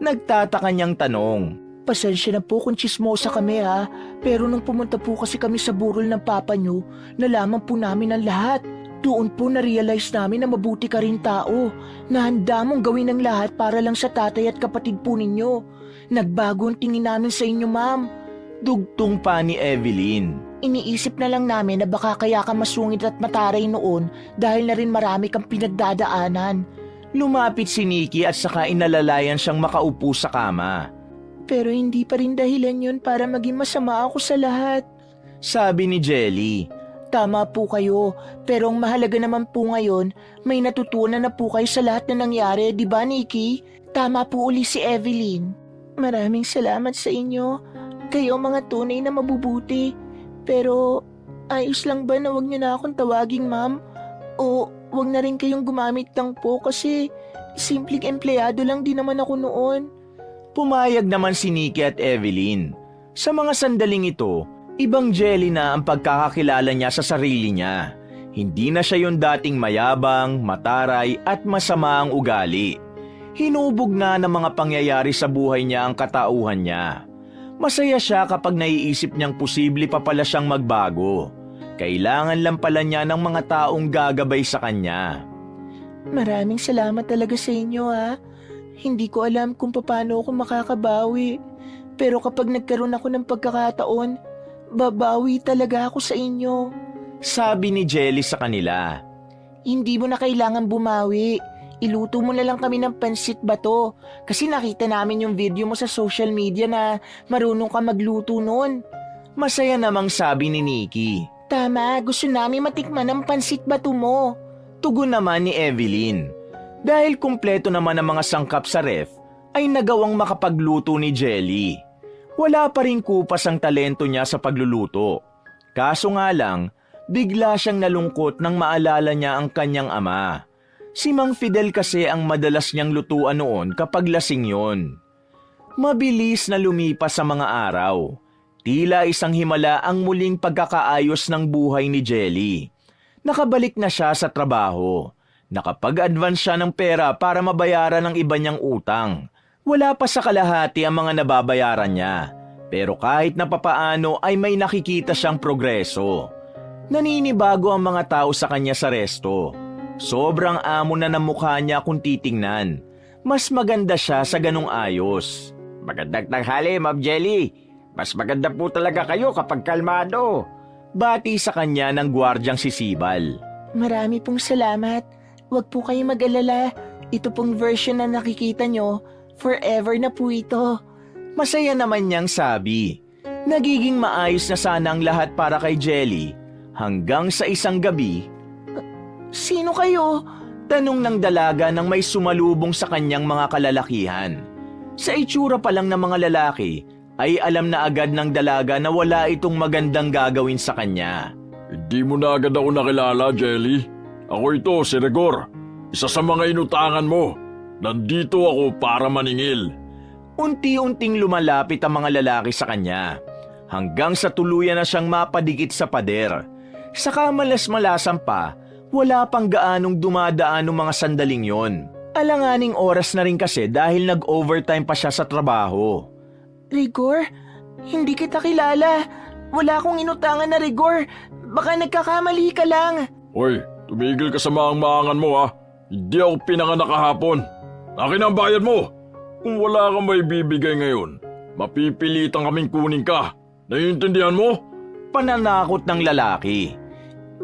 Nagtataka niyang tanong. Pasensya na po kung tsismosa kami ha. Pero nung pumunta po kasi kami sa burol ng papa niyo, nalaman po namin ang lahat. Doon po na-realize namin na mabuti ka rin tao, na handa mong gawin ang lahat para lang sa tatay at kapatid po ninyo. Nagbago ang tingin namin sa inyo, ma'am. Dugtong pa ni Evelyn. Iniisip na lang namin na baka kaya ka masungit at mataray noon dahil na rin marami kang pinagdadaanan. Lumapit si Nikki at saka inalalayan siyang makaupo sa kama. Pero hindi pa rin dahilan yun para maging masama ako sa lahat. Sabi ni Jelly. Tama po kayo, pero ang mahalaga naman po ngayon, may natutunan na po kayo sa lahat na nangyari, di ba Nikki? Tama po uli si Evelyn. Maraming salamat sa inyo. Kayo mga tunay na mabubuti. Pero ayos lang ba na wag niyo na akong tawaging ma'am? O wag na rin kayong gumamit lang po kasi simpleng empleyado lang din naman ako noon. Pumayag naman si Nikki at Evelyn. Sa mga sandaling ito, ibang Jelly na ang pagkakakilala niya sa sarili niya. Hindi na siya yung dating mayabang, mataray at masama ang ugali. Hinubog na ng mga pangyayari sa buhay niya ang katauhan niya. Masaya siya kapag naiisip niyang posible pa pala siyang magbago. Kailangan lang pala niya ng mga taong gagabay sa kanya. Maraming salamat talaga sa inyo ha. Hindi ko alam kung paano ako makakabawi. Pero kapag nagkaroon ako ng pagkakataon, babawi talaga ako sa inyo. Sabi ni Jelly sa kanila. Hindi mo na kailangan bumawi. Iluto mo na lang kami ng pansit bato. Kasi nakita namin yung video mo sa social media na marunong ka magluto noon. Masaya namang sabi ni Nikki. Tama, gusto namin matikman ang pansit bato mo. Tugon naman ni Evelyn. Dahil kumpleto naman ang mga sangkap sa ref, ay nagawang makapagluto ni Jelly. Wala pa rin kupas ang talento niya sa pagluluto. Kaso nga lang, bigla siyang nalungkot nang maalala niya ang kanyang ama. Si Mang Fidel kasi ang madalas niyang lutuan noon kapag lasing yon. Mabilis na lumipas sa mga araw. Tila isang himala ang muling pagkakaayos ng buhay ni Jelly. Nakabalik na siya sa trabaho. Nakapag-advance siya ng pera para mabayaran ang iba niyang utang. Wala pa sa kalahati ang mga nababayaran niya. Pero kahit na papaano ay may nakikita siyang progreso. Naninibago ang mga tao sa kanya sa resto. Sobrang amo na ng mukha niya kung titingnan. Mas maganda siya sa ganung ayos. Magandang tanghali, Ma'am Jelly. Mas maganda po talaga kayo kapag kalmado. Bati sa kanya ng gwardyang si Sibal. Marami pong salamat. Huwag po kayong mag-alala. Ito pong version na nakikita nyo, forever na po ito. Masaya naman niyang sabi. Nagiging maayos na sana ang lahat para kay Jelly. Hanggang sa isang gabi, Sino kayo? tanong ng dalaga nang may sumalubong sa kanyang mga kalalakihan. Sa itsura pa lang ng mga lalaki, ay alam na agad ng dalaga na wala itong magandang gagawin sa kanya. Hindi mo na agad ako nakilala, Jelly. Ako ito, si Rigor. Isa sa mga inutangan mo. Nandito ako para maningil. Unti-unting lumalapit ang mga lalaki sa kanya. Hanggang sa tuluyan na siyang mapadikit sa pader. Sa kamalas-malasan pa, wala pang gaanong dumadaan ng mga sandaling yon. Alanganing oras na rin kasi dahil nag-overtime pa siya sa trabaho. Rigor? Hindi kita kilala. Wala akong inutangan na Rigor. Baka nagkakamali ka lang. Hoy, tumigil ka sa maang-maangan mo ha. Hindi ako pinanganak kahapon. Akin ang bayad mo. Kung wala kang may bibigay ngayon, mapipilitan kaming kunin ka. Naiintindihan mo? Pananakot ng lalaki.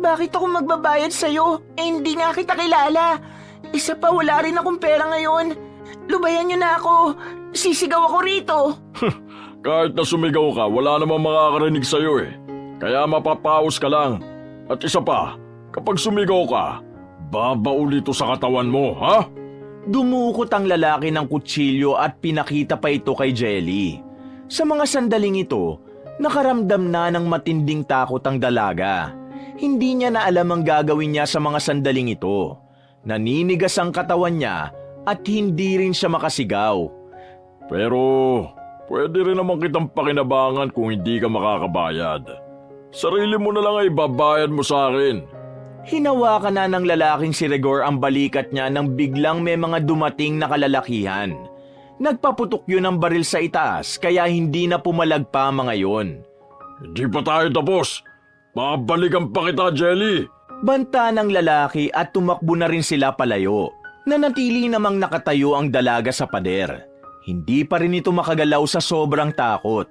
Bakit ako magbabayad sa'yo? Hindi nga kita kilala. Isa pa, wala rin akong pera ngayon. Lubayan niyo na ako. Sisigaw ako rito. Kahit na sumigaw ka, wala namang makakarinig sa'yo eh. Kaya mapapaus ka lang. At isa pa, kapag sumigaw ka, babaul ito sa katawan mo, ha? Dumukot ang lalaki ng kutsilyo at pinakita pa ito kay Jelly. Sa mga sandaling ito, nakaramdam na ng matinding takot ang dalaga. Hindi niya na alam ang gagawin niya sa mga sandaling ito. Naninigas ang katawan niya at hindi rin siya makasigaw. Pero, pwede rin naman kitang pakinabangan kung hindi ka makakabayad. Sarili mo na lang ay babayad mo sa akin. Hinawakan na ng lalaking si Rigor ang balikat niya nang biglang may mga dumating na kalalakihan. Nagpaputok yun ang baril sa itaas kaya hindi na pumalagpa mga yon. Hindi pa tayo tapos. Babalikan pa kita, Jelly. Banta ng lalaki at tumakbo na rin sila palayo. Nanatili namang nakatayo ang dalaga sa pader. Hindi pa rin ito makagalaw sa sobrang takot.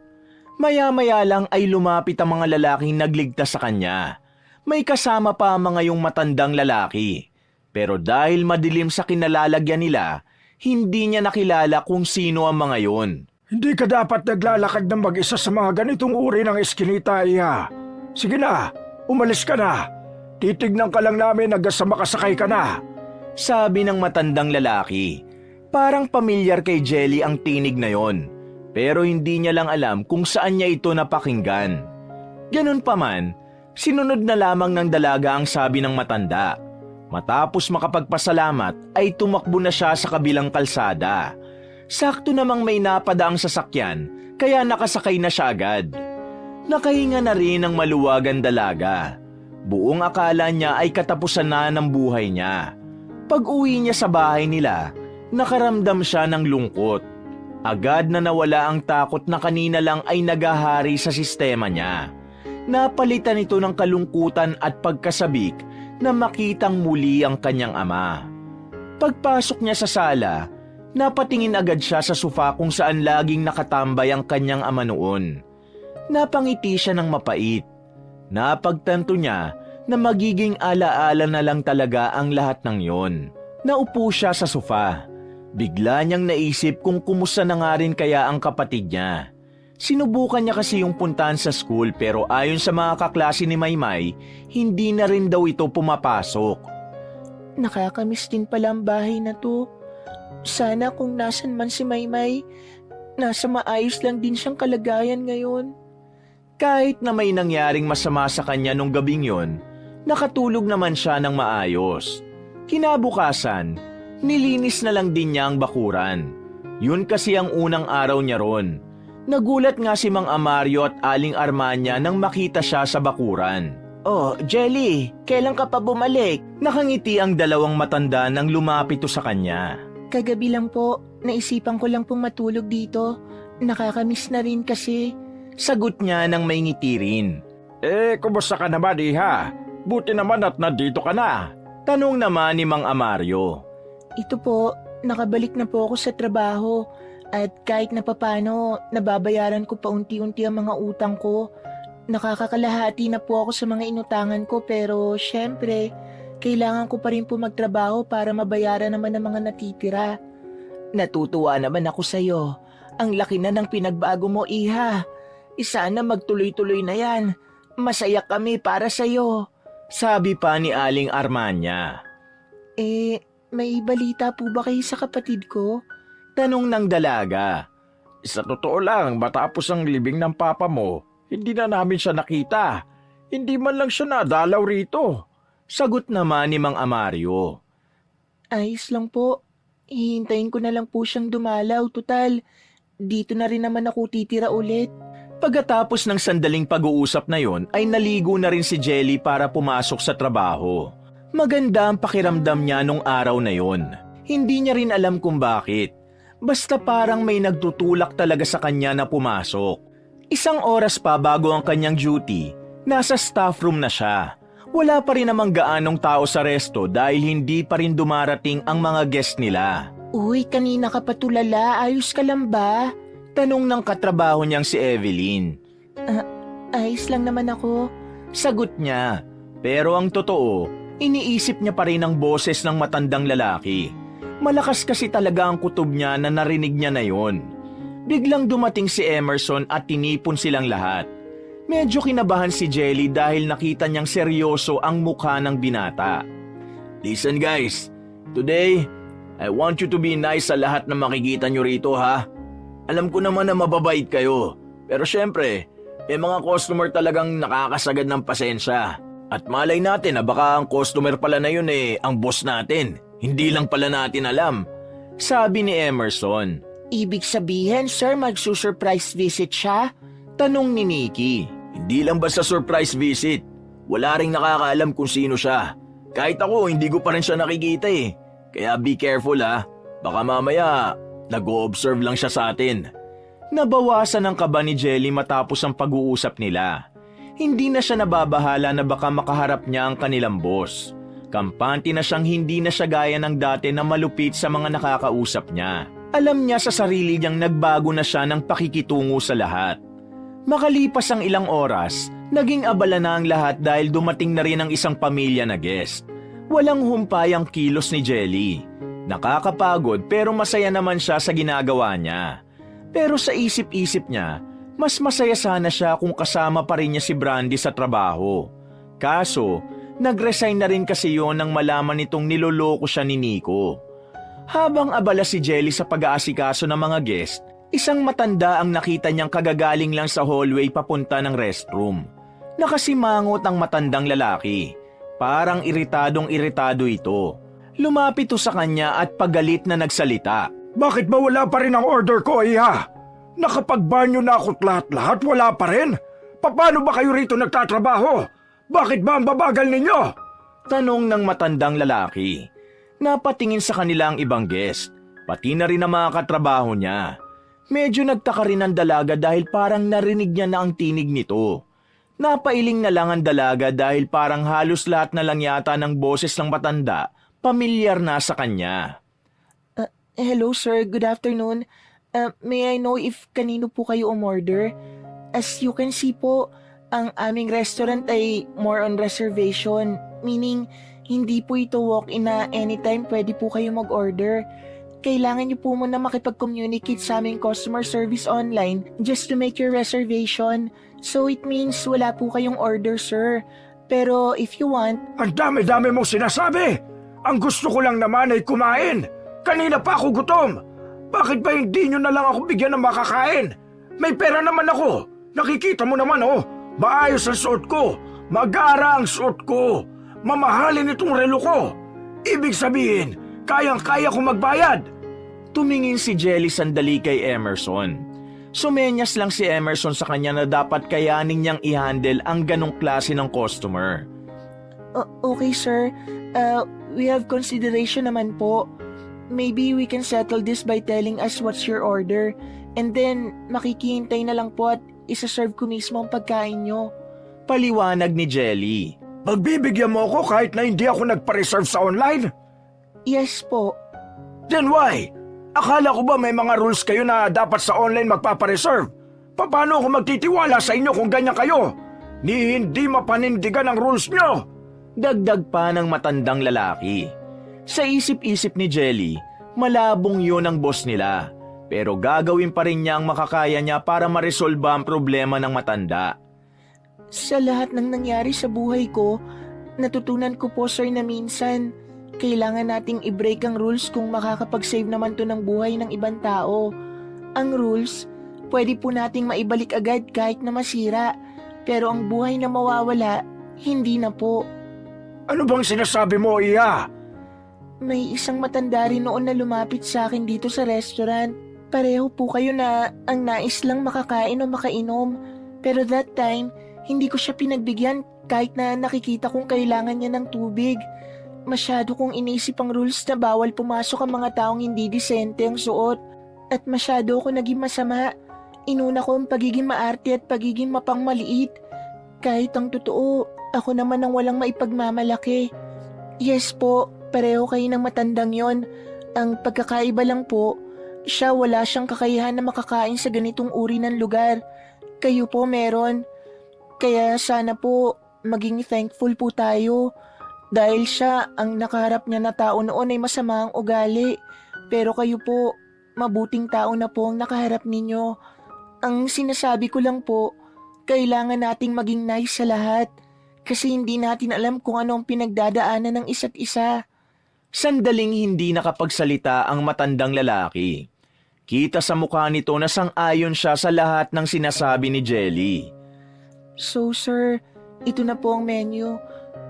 Maya-maya lang ay lumapit ang mga lalaking nagligtas sa kanya. May kasama pa ang mga yung matandang lalaki. Pero dahil madilim sa kinalalagyan nila, hindi niya nakilala kung sino ang mga yon. Hindi ka dapat naglalakad ng mag-isa sa mga ganitong uri ng eskinita, Iha. Sige na, umalis ka na. Titignan ka lang namin hanggang sa makasakay ka na. Sabi ng matandang lalaki. Parang pamilyar kay Jelly ang tinig na yon. Pero hindi niya lang alam kung saan niya ito napakinggan. Ganun pa man, sinunod na lamang ng dalaga ang sabi ng matanda. Matapos makapagpasalamat ay tumakbo na siya sa kabilang kalsada. Sakto namang may napadaang sasakyan kaya nakasakay na siya agad. Nakahinga na rin ang maluwagan dalaga. Buong akala niya ay katapusan na ng buhay niya. Pag-uwi niya sa bahay nila, Nakaramdam siya ng lungkot. Agad na nawala ang takot na kanina lang ay nagahari sa sistema niya. Napalitan ito ng kalungkutan at pagkasabik na makitang muli ang kanyang ama. Pagpasok niya sa sala, napatingin agad siya sa sofa kung saan laging nakatambay ang kanyang ama noon. Napangiti siya ng mapait. Napagtanto niya na magiging alaala na lang talaga ang lahat ng yon. Naupo siya sa sofa. Bigla niyang naisip kung kumusta na nga rin kaya ang kapatid niya. Sinubukan niya kasi yung puntahan sa school pero ayon sa mga kaklase ni Maymay, hindi na rin daw ito pumapasok. Nakakamiss din pala ang bahay na to. Sana kung nasan man si Maymay, nasa maayos lang din siyang kalagayan ngayon. Kahit na may nangyaring masama sa kanya nung gabing yon, nakatulog naman siya ng maayos. Kinabukasan, nilinis na lang din niya ang bakuran. Yun kasi ang unang araw niya ron. Nagulat nga si Mang Amario at Aling Armanya nang makita siya sa bakuran. Oh, Jelly, kailan ka pa bumalik? Nakangiti ang dalawang matanda nang lumapit sa kanya. Kagabi lang po, naisipan ko lang pong matulog dito. Nakakamiss na rin kasi. Sagot niya nang may ngiti rin. Kumusta ka naman, iha? Buti naman at nandito ka na. Tanong naman ni Mang Amario. Ito po, nakabalik na po ako sa trabaho. At kahit na papano, nababayaran ko pa unti-unti ang mga utang ko. Nakakakalahati na po ako sa mga inutangan ko pero syempre, kailangan ko pa rin po magtrabaho para mabayaran naman ang mga natitira. Natutuwa naman ako sa'yo. Ang laki na ng pinagbago mo, iha. Sana magtuloy-tuloy na yan. Masaya kami para sa'yo. Sabi pa ni Aling Armanya. May balita po ba kayo sa kapatid ko? Tanong ng dalaga. Sa totoo lang, matapos ang libing ng papa mo, hindi na namin siya nakita. Hindi man lang siya nadalaw rito. Sagot naman ni Mang Amario. Ayos lang po. Hihintayin ko na lang po siyang dumalaw. Tutal, dito na rin naman ako titira ulit. Pagkatapos ng sandaling pag-uusap na yon ay naligo na rin si Jelly para pumasok sa trabaho. Maganda ang pakiramdam niya nung araw na yon. Hindi niya rin alam kung bakit. Basta parang may nagtutulak talaga sa kanya na pumasok. Isang oras pa bago ang kanyang duty, nasa staff room na siya. Wala pa rin namang gaanong tao sa resto dahil hindi pa rin dumarating ang mga guest nila. Uy, kanina ka pa tulala. Ayos ka lang ba? Tanong ng katrabaho niyang si Evelyn. Ayos lang naman ako. Sagot niya. Pero ang totoo, iniisip niya pa rin ang boses ng matandang lalaki. Malakas kasi talaga ang kutob niya na narinig niya na yon. Biglang dumating si Emerson at tinipon silang lahat. Medyo kinabahan si Jelly dahil nakita niyang seryoso ang mukha ng binata. Listen guys, today, I want you to be nice sa lahat na makikita niyo rito ha. Alam ko naman na mababait kayo, pero syempre, may mga customer talagang nakakasagad ng pasensya. At malay natin na baka ang customer pala na yun ang boss natin. Hindi lang pala natin alam. Sabi ni Emerson. Ibig sabihin, sir, magsusurprise visit siya? Tanong ni Nikki. Hindi lang basta surprise visit. Wala ring nakakaalam kung sino siya. Kahit ako, hindi ko pa rin siya nakikita Kaya be careful ha. Baka mamaya, nag-o-observe lang siya sa atin. Nabawasan ang kaba ni Jelly matapos ang pag-uusap nila. Hindi na siya nababahala na baka makaharap niya ang kanilang boss. Kampante na siyang hindi na siya gaya ng dati na malupit sa mga nakakausap niya. Alam niya sa sarili niyang nagbago na siya ng pakikitungo sa lahat. Makalipas ang ilang oras, naging abala na ang lahat dahil dumating na rin ang isang pamilya na guest. Walang humpay ang kilos ni Jelly. Nakakapagod pero masaya naman siya sa ginagawa niya. Pero sa isip-isip niya, mas masaya sana siya kung kasama pa rin niya si Brandy sa trabaho. Kaso, nag-resign na rin kasi yon nang malaman nitong niloloko siya ni Nico. Habang abala si Jelly sa pag-aasikaso ng mga guest, isang matanda ang nakita niyang kagagaling lang sa hallway papunta ng restroom. Nakasimangot ang matandang lalaki. Parang iritadong-iritado ito. Lumapit ito sa kanya at pagalit na nagsalita. Bakit ba wala pa rin ang order ko, iha? Nakapagbanyo na ako't lahat-lahat, wala pa rin? Paano ba kayo rito nagtatrabaho? Bakit ba ang babagal ninyo? Tanong ng matandang lalaki. Napatingin sa kanila ang ibang guest, pati na rin ang mga katrabaho niya. Medyo nagtaka rin ang dalaga dahil parang narinig niya na ang tinig nito. Napailing na lang ang dalaga dahil parang halos lahat na lang yata ng boses ng matanda pamilyar na sa kanya. Hello sir, good afternoon. May I know if kanino po kayo umorder? As you can see po, ang aming restaurant ay more on reservation. Meaning, hindi po ito walk-in na anytime pwede po kayo mag-order. Kailangan niyo po muna makipag-communicate sa aming customer service online just to make your reservation. So it means wala po kayong order, sir. Pero if you want, Ang dami-dami mong sinasabi! Ang gusto ko lang naman ay kumain! Kanina pa ako gutom! Bakit ba hindi nyo na lang ako bigyan ng makakain? May pera naman ako! Nakikita mo naman oh! Maayos ang suot ko! Magara ang suot ko! Mamahalin itong relo ko! Ibig sabihin, kayang-kaya ko magbayad! Tumingin si Jelly sandali kay Emerson. Sumenyas lang si Emerson sa kanya na dapat kayanin niyang i-handle ang ganong klase ng customer. okay sir, we have consideration naman po. Maybe we can settle this by telling us what's your order. And then, makikihintay na lang po at isa-serve ko mismo ang pagkain nyo. Paliwanag ni Jelly. Pagbibigyan mo ako kahit na hindi ako nagpa-reserve sa online? Yes po. Then why? Akala ko ba may mga rules kayo na dapat sa online magpapareserve? Paano ako magtitiwala sa inyo kung ganyan kayo? Ni hindi mapanindigan ang rules nyo! Dagdag pa ng matandang lalaki. Sa isip-isip ni Jelly, malabong yun ang boss nila. Pero gagawin pa rin niya ang makakaya niya para maresolba ang problema ng matanda. Sa lahat ng nangyari sa buhay ko, natutunan ko po sir na minsan, kailangan nating i-break ang rules kung makakapag-save naman to ng buhay ng ibang tao. Ang rules, pwede po nating maibalik agad kahit na masira, pero ang buhay na mawawala, hindi na po. Ano bang sinasabi mo, Iya? May isang matanda rin noon na lumapit sa akin dito sa restaurant. Pareho po kayo na ang nais lang makakain o makainom. Pero that time, hindi ko siya pinagbigyan kahit na nakikita kong kailangan niya ng tubig. Masyado kong inisip ang rules na bawal pumasok ang mga taong hindi disente ang suot. At masyado ako naging masama. Inuna ko ang pagiging maarte at pagiging mapangmaliit. Kahit ang totoo, ako naman ang walang maipagmamalaki. Yes po, pareho kayo ng matandang yon. Ang pagkakaiba lang po, siya wala siyang kakayahan na makakain sa ganitong uri ng lugar. Kayo po meron. Kaya sana po maging thankful po tayo. Dahil siya ang nakaharap niya na tao noon ay masama ang ugali. Pero kayo po, mabuting tao na po ang nakaharap ninyo. Ang sinasabi ko lang po, kailangan nating maging nice sa lahat. Kasi hindi natin alam kung ano ang pinagdadaanan ng isa't isa. Sandaling hindi nakapagsalita ang matandang lalaki. Kita sa mukha nito na sang-ayon siya sa lahat ng sinasabi ni Jelly. So sir, ito na po ang menu.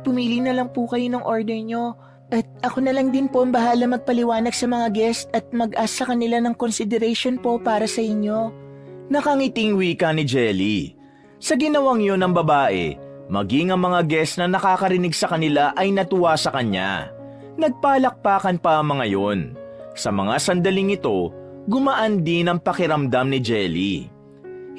Pumili na lang po kayo ng order nyo. At ako na lang din po ang bahala magpaliwanag sa mga guest at mag-ask sa kanila ng consideration po para sa inyo. Nakangiting wika ni Jelly. Sa ginawang yun ng babae, maging ang mga guest na nakakarinig sa kanila ay natuwa sa kanya. Nagpalakpakan pa ang mga yon. Sa mga sandaling ito, gumaan din ang pakiramdam ni Jelly.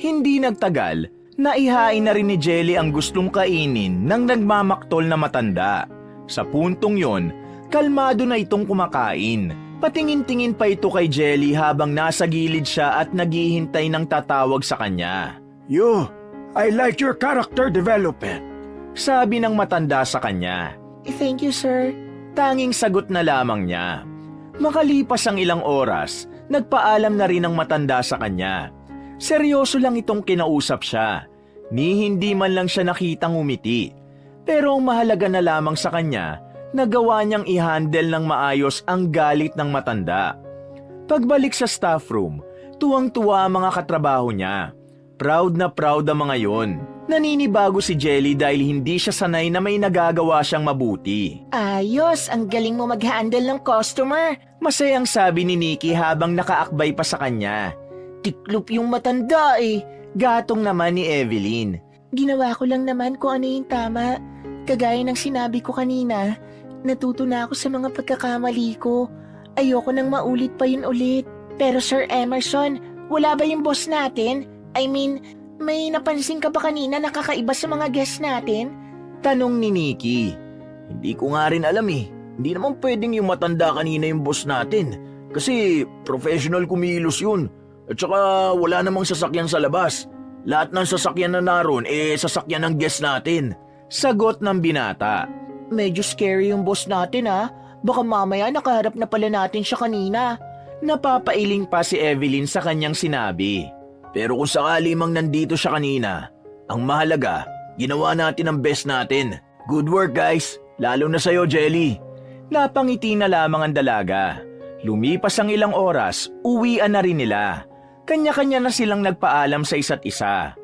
Hindi nagtagal, naihain na rin ni Jelly ang gustong kainin ng nagmamaktol na matanda. Sa puntong yon, kalmado na itong kumakain. Patingin-tingin pa ito kay Jelly habang nasa gilid siya at naghihintay ng tatawag sa kanya. You, I like your character development. Sabi ng matanda sa kanya. Thank you sir. Tanging sagot na lamang niya. Makalipas ang ilang oras, nagpaalam na rin ang matanda sa kanya. Seryoso lang itong kinausap siya. Ni hindi man lang siya nakitang umiti. Pero ang mahalaga na lamang sa kanya, nagawa niyang i-handle ng maayos ang galit ng matanda. Pagbalik sa staff room, tuwang-tuwa ang mga katrabaho niya. Proud na proud ang mga yon. Naninibago si Jelly dahil hindi siya sanay na may nagagawa siyang mabuti. Ayos, ang galing mo mag-handle ng customer. Masayang sabi ni Nikki habang nakaakbay pa sa kanya. Tiklop yung matanda eh. Gatong naman ni Evelyn. Ginawa ko lang naman kung ano yung tama. Kagaya ng sinabi ko kanina, natuto na ako sa mga pagkakamali ko. Ayoko nang maulit pa yun ulit. Pero Sir Emerson, wala ba yung boss natin? I mean, may napansin ka ba kanina nakakaiba sa mga guests natin? Tanong ni Nikki. Hindi ko nga rin alam eh. Hindi naman pwedeng yung matanda kanina yung boss natin. Kasi professional kumilos yun. At saka wala namang sasakyan sa labas. Lahat ng sasakyan na naroon sasakyan ng guest natin. Sagot ng binata. Medyo scary yung boss natin ha. Baka mamaya nakaharap na pala natin siya kanina. Napapailing pa si Evelyn sa kanyang sinabi. Pero kung sakali mang nandito siya kanina, ang mahalaga, ginawa natin ang best natin. Good work guys, lalo na sa'yo Jelly. Napangiti na lamang ang dalaga. Lumipas ang ilang oras, uwian na rin nila. Kanya-kanya na silang nagpaalam sa isa't isa.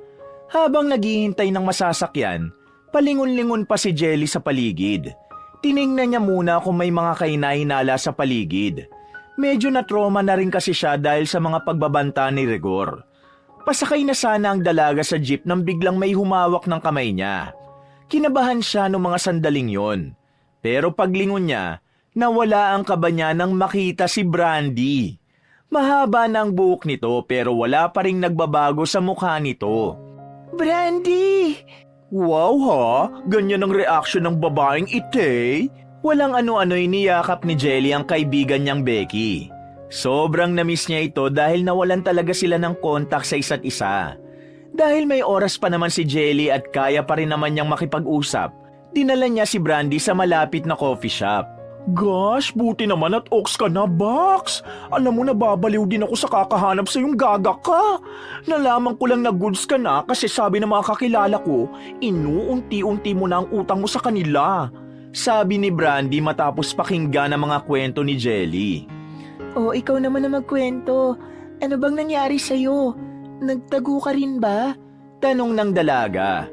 Habang naghihintay ng masasakyan, palingon-lingon pa si Jelly sa paligid. Tiningnan niya muna kung may mga kainahinala sa paligid. Medyo na-trauma na rin kasi siya dahil sa mga pagbabanta ni Rigor. Pasakay na sana ang dalaga sa jeep nang biglang may humawak ng kamay niya. Kinabahan siya noong mga sandaling yon. Pero paglingon niya, nawala ang kaba niya nang makita si Brandy. Mahaba na ang buhok nito pero wala pa ring nagbabago sa mukha nito. Brandy! Wow ha, ganyan ang reaksyon ng babaeng ite. Walang ano-ano'y niyakap ni Jelly ang kaibigan niyang Becky. Sobrang namiss niya ito dahil nawalan talaga sila ng kontak sa isa't isa. Dahil may oras pa naman si Jelly at kaya pa rin naman niyang makipag-usap, dinala niya si Brandy sa malapit na coffee shop. Gosh, buti naman at ox ka na, Box. Alam mo, nababaliw din ako sa kakahanap sa yung gaga ka. Nalaman ko lang na goods ka na kasi sabi ng mga kakilala ko, inuunti-unti mo na ang utang mo sa kanila. Sabi ni Brandy matapos pakinggan ang mga kwento ni Jelly. Oh, ikaw naman na magkwento. Ano bang nangyari sa'yo? Nagtago ka rin ba? Tanong ng dalaga.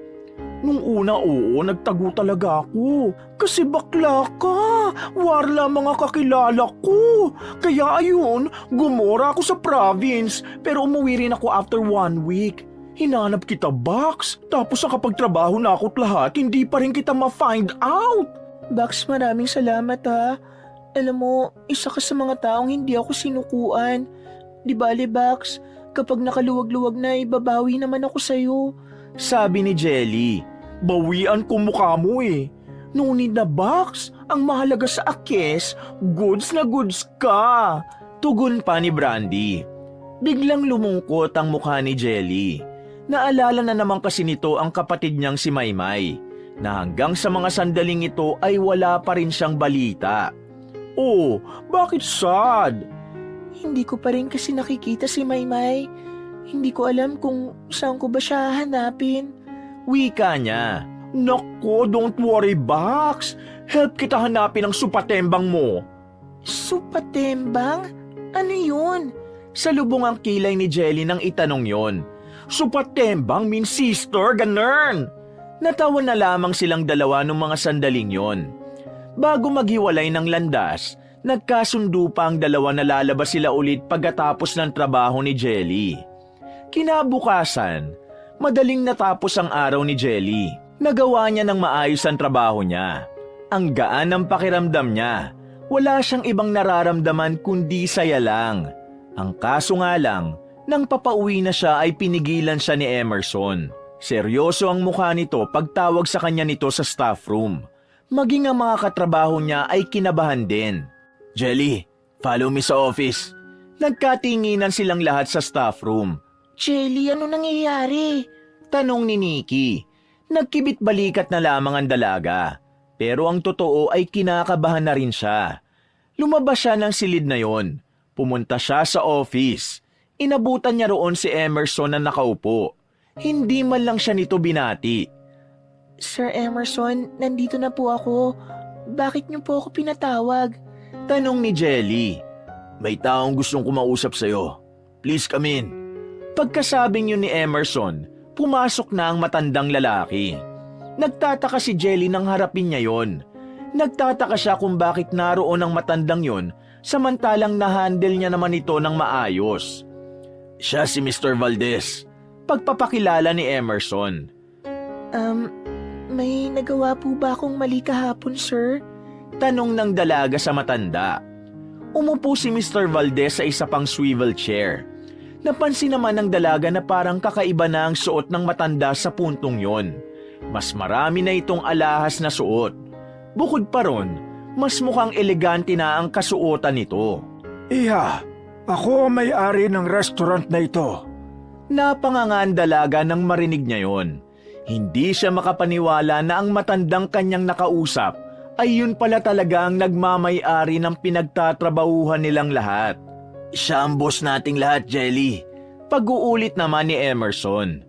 Nung una, oo, nagtago talaga ako. Kasi bakla ka. Warla mga kakilala ko. Kaya ayun, gumora ako sa province. Pero umuwi rin ako after 1 week. Hinanap kita, Box. Tapos nakapagtrabaho na ako't lahat, hindi pa rin kita ma-find out. Bax, maraming salamat ha. Alam mo, isa ka sa mga taong hindi ako sinukuan. Di bale, Bax, kapag nakaluwag-luwag na, ibabawi naman ako sa'yo. Sabi ni Jelly. Bawian ko mukha mo eh. Ngunit na, Box, ang mahalaga sa akes, goods na goods ka. Tugon pa ni Brandy. Biglang lumungkot ang mukha ni Jelly. Naalala na naman kasi nito ang kapatid niyang si Maymay, na hanggang sa mga sandaling ito ay wala pa rin siyang balita. Oh, bakit sad? Hindi ko pa rin kasi nakikita si Maymay. Hindi ko alam kung saan ko ba siya hanapin. Wika niya. Nako, don't worry, Box. Help kita hanapin ang supatembang mo. Supatembang? Ano yun? Sa lubong ang kilay ni Jelly nang itanong yon. Supatembang means sister, ganern. Natawa na lamang silang dalawa nung mga sandaling yon. Bago maghiwalay ng landas, nagkasundo pa ang dalawa na lalabas sila ulit pagkatapos ng trabaho ni Jelly. Kinabukasan, madaling natapos ang araw ni Jelly. Nagawa niya ng maayos ang trabaho niya. Ang gaan ng pakiramdam niya. Wala siyang ibang nararamdaman kundi saya lang. Ang kaso nga lang, nang papauwi na siya ay pinigilan siya ni Emerson. Seryoso ang mukha nito pagtawag sa kanya nito sa staff room. Maging ang mga katrabaho niya ay kinabahan din. Jelly, follow me sa office. Nagkatinginan silang lahat sa staff room. Jelly, ano nangyayari? Tanong ni Nikki. Nagkibit balikat na lamang ang dalaga. Pero ang totoo ay kinakabahan na rin siya. Lumabas siya ng silid na yon. Pumunta siya sa office. Inabutan niya roon si Emerson na nakaupo. Hindi man lang siya nito binati. Sir Emerson, nandito na po ako. Bakit niyo po ako pinatawag? Tanong ni Jelly. May taong gustong kumausap sa'yo. Please come in. Pagkasabing yun ni Emerson, pumasok na ang matandang lalaki. Nagtataka si Jelly nang harapin niya yon. Nagtataka siya kung bakit naroon ang matandang yon samantalang na-handle niya naman ito ng maayos. Siya si Mr. Valdez. Pagpapakilala ni Emerson. May nagawa po ba akong mali kahapon, sir? Tanong ng dalaga sa matanda. Umupo si Mr. Valdez sa isa pang swivel chair. Napansin naman ng dalaga na parang kakaiba na ang suot ng matanda sa puntong yon. Mas marami na itong alahas na suot. Bukod pa ron, mas mukhang elegante na ang kasuotan nito. Iha, ako ang may-ari ng restaurant na ito. Napanganga ang dalaga nang marinig niya yon. Hindi siya makapaniwala na ang matandang kanyang nakausap ay yun pala talaga ang nagmamay-ari ng pinagtatrabahuhan nilang lahat. Siya ang boss nating lahat, Jelly. Pag-uulit naman ni Emerson.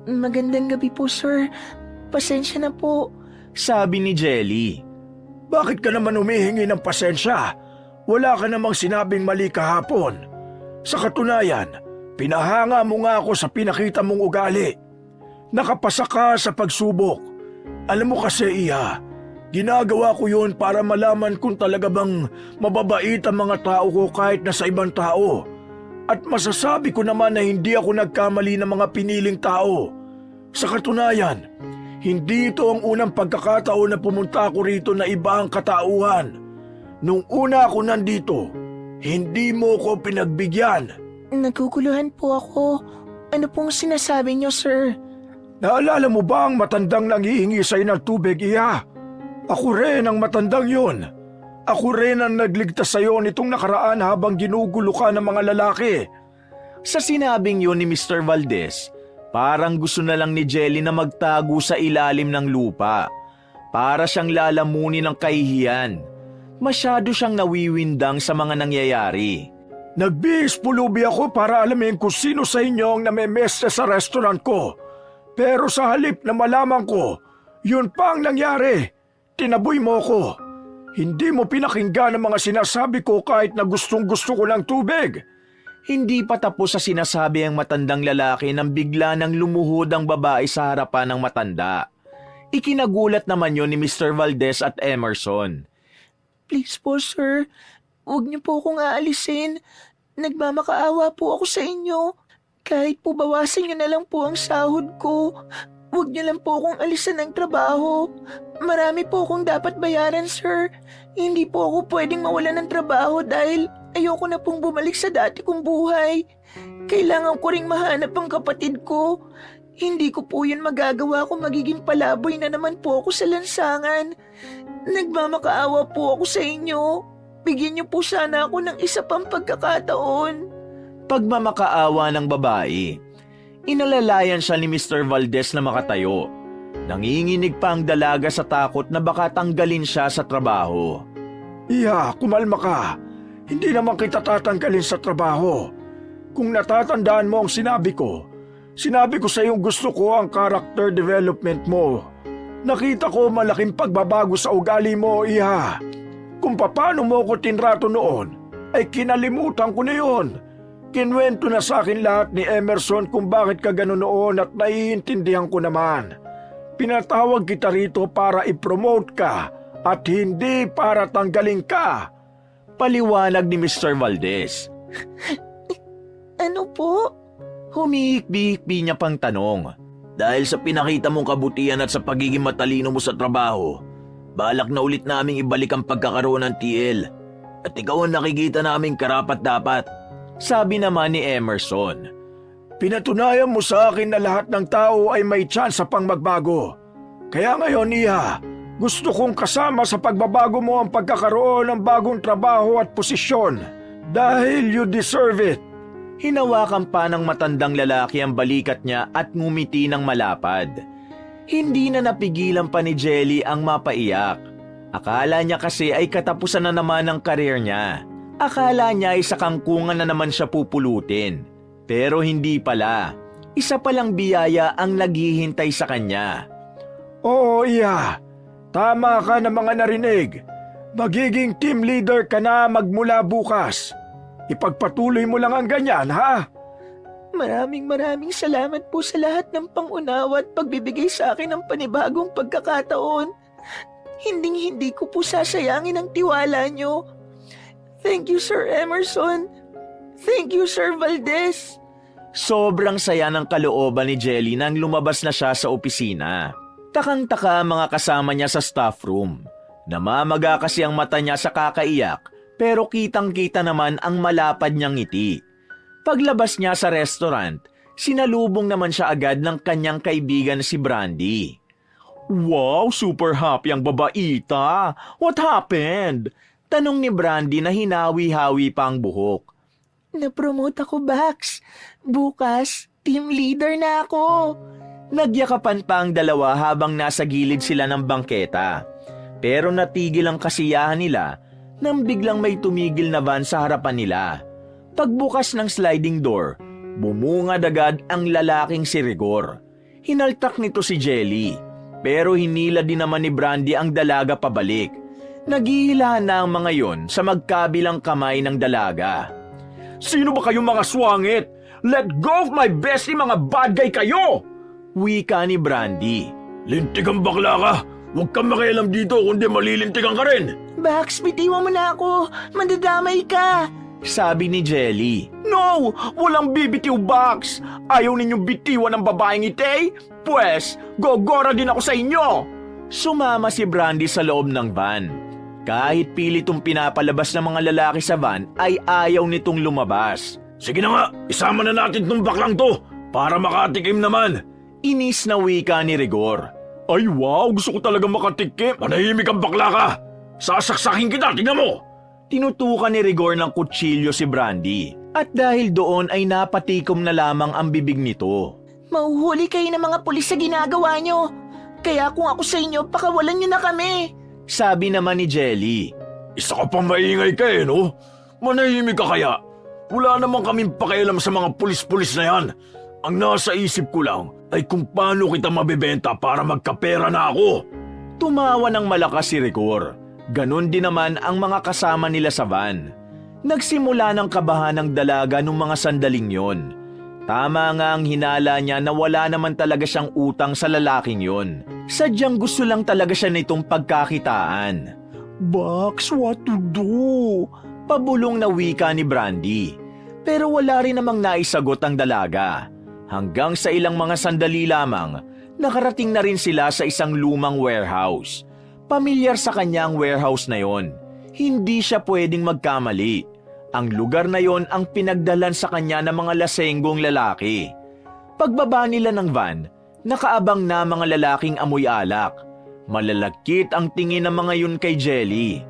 Magandang gabi po, sir. Pasensya na po. Sabi ni Jelly. Bakit ka naman humihingi ng pasensya? Wala ka namang sinabing mali kahapon. Sa katunayan, pinahanga mo nga ako sa pinakita mong ugali. Nakapasa ka sa pagsubok. Alam mo kasi, Iha, ginagawa ko yun para malaman kung talaga bang mababait ang mga tao ko kahit na sa ibang tao. At masasabi ko naman na hindi ako nagkamali ng mga piniling tao. Sa katunayan, hindi ito ang unang pagkakataon na pumunta ako rito na iba ang katauhan. Nung una ako nandito, hindi mo ko pinagbigyan. Naguguluhan po ako. Ano pong sinasabi niyo, sir? Naalala mo ba ang matandang nanghihingi sa'yo ng tubig, Iha? Ako rin ang matandang yun. Ako rin ang nagligtas sa'yo nitong nakaraan habang ginugulo ka ng mga lalaki. Sa sinabing yun ni Mr. Valdez, parang gusto na lang ni Jelly na magtago sa ilalim ng lupa. Para siyang lalamunin ng kahihiyan. Masyado siyang nawiwindang sa mga nangyayari. Nagbihis pulubi ako para alamin kung sino sa inyo ang namemeste sa restaurant ko. Pero sa halip na malaman ko, yun pa ang nangyari. Tinaboy mo ko. Hindi mo pinakinggan ang mga sinasabi ko kahit na gustong-gusto ko ng tubig. Hindi pa tapos sa sinasabi ang matandang lalaki nang bigla nang lumuhod ang babae sa harapan ng matanda. Ikinagulat naman yon ni Mr. Valdez at Emerson. Please po, sir. Huwag niyo po akong aalisin. Nagmamakaawa po ako sa inyo. Kahit po bawasan niyo na lang po ang sahod ko. Huwag niyo lang po akong alisan ng trabaho. Marami po akong dapat bayaran, sir. Hindi po ako pwedeng mawalan ng trabaho dahil ayoko na pong bumalik sa dati kong buhay. Kailangan ko ring mahanap ang kapatid ko. Hindi ko po yun magagawa kung magiging palaboy na naman po ako sa lansangan. Nagmamakaawa po ako sa inyo. Bigyan niyo po sana ako ng isa pang pagkakataon. Pagmamakaawa ng babae, inalalayan siya ni Mr. Valdez na makatayo. Nanginginig pa ang dalaga sa takot na baka tanggalin siya sa trabaho. Iha, kumalma ka. Hindi naman kita tatanggalin sa trabaho. Kung natatandaan mo ang sinabi ko sa iyong gusto ko ang character development mo. Nakita ko malaking pagbabago sa ugali mo, Iha. Kung paano mo ko tinrato noon, ay kinalimutan ko na yun. Kinwento na sa akin lahat ni Emerson kung bakit ka gano'n noon at naiintindihan ko naman. Pinatawag kita rito para i-promote ka at hindi para tanggalin ka. Paliwanag ni Mr. Valdez. Ano po? Humihikbi-hikbi niya pang tanong. Dahil sa pinakita mong kabutihan at sa pagiging matalino mo sa trabaho, balak na ulit naming ibalik ang pagkakaroon ng TL. At ikaw ang nakikita naming karapat-dapat. Sabi naman ni Emerson. Pinatunayan mo sa akin na lahat ng tao ay may tsansa pang magbago. Kaya ngayon, Iha, gusto kong kasama sa pagbabago mo ang pagkakaroon ng bagong trabaho at posisyon. Dahil you deserve it. Hinawakan pa ng matandang lalaki ang balikat niya at ngumiti ng malapad. Hindi na napigilan pa ni Jelly ang mapaiyak. Akala niya kasi ay katapusan na naman ang karir niya. Akala niya ay sa kangkungan na naman siya pupulutin. Pero hindi pala. Isa palang biyaya ang naghihintay sa kanya. Oo, Iha. Tama ka na mga narinig. Magiging team leader ka na magmula bukas. Ipagpatuloy mo lang ang ganyan, ha? Maraming salamat po sa lahat ng pangunawa at pagbibigay sa akin ng panibagong pagkakataon. Hinding-hindi ko po sasayangin ang tiwala niyo. Thank you, Sir Emerson. Thank you, Sir Valdez. Sobrang saya ng kalooban ni Jelly nang lumabas na siya sa opisina. Takang-taka ang mga kasama niya sa staff room. Namamaga kasi ang mata niya sa kakaiyak pero kitang-kita naman ang malapad niyang ngiti. Paglabas niya sa restaurant, sinalubong naman siya agad ng kanyang kaibigan si Brandy. Wow, super happy ang babaita. What happened? Tanong ni Brandy na hinawi-hawi pa ang buhok. Na-promote ako, Bax. Bukas, team leader na ako. Nagyakapan pa ang dalawa habang nasa gilid sila ng bangketa. Pero natigil ang kasiyahan nila nang biglang may tumigil na van sa harapan nila. Pagbukas ng sliding door, bumungad agad ang lalaking si Rigor. Hinaltak nito si Jelly, pero hinila din naman ni Brandy ang dalaga pabalik. Naghihilahan na ang mga yon sa magkabilang kamay ng dalaga. Sino ba kayong mga swangit? Let go of my bestie, mga bad guy kayo! Wika ni Brandy. Lintig ang bakla ka! Huwag kang makialam dito kundi malilintigan ka rin! Bax, bitiwan mo na ako. Mandadamay ka. Sabi ni Jelly. No! Walang bibitiw, Bax! Ayaw ninyong bitiwan ng babaeng ite? Pwes, gogora din ako sa inyo! Sumama si Brandy sa loob ng van. Kahit pilitong pinapalabas ng mga lalaki sa van, ay ayaw nitong lumabas. Sige na nga, isama na natin tong baklang to para makatikim naman. Inis na wika ni Rigor. Ay wow, gusto ko talaga makatikim. Manahimik ang bakla ka. Sasaksakin kita, tingnan mo. Tinutukan ni Rigor ng kutsilyo si Brandy. At dahil doon ay napatikom na lamang ang bibig nito. Mauhuli kayo ng mga pulis sa ginagawa nyo. Kaya kung ako sa inyo, pakawalan nyo na kami. Sabi naman ni Jelly. Isa ka pang maingay ka no? Manahimik ka kaya. Wala naman kaming pakialam sa mga pulis-pulis na yan. Ang nasa isip ko lang ay kung paano kita mabebenta para magkapera na ako. Tumawa ng malakas si Rigor. Ganon din naman ang mga kasama nila sa van. Nagsimula ng kabahan ng dalaga nung mga sandaling yon. Tama nga ang hinala niya na wala naman talaga siyang utang sa lalaking yon. Sadyang gusto lang talaga siya nitong pagkakitaan. Box, what to do? Pabulong na wika ni Brandy. Pero wala rin namang naisagot ang dalaga. Hanggang sa ilang mga sandali lamang, nakarating na rin sila sa isang lumang warehouse. Pamilyar sa kanya ang warehouse na yon. Hindi siya pwedeng magkamali. Ang lugar na yon ang pinagdalan sa kanya ng mga lasenggong lalaki. Pagbaba nila ng van, nakaabang na mga lalaking amoy alak. Malalagkit ang tingin ng mga yun kay Jelly.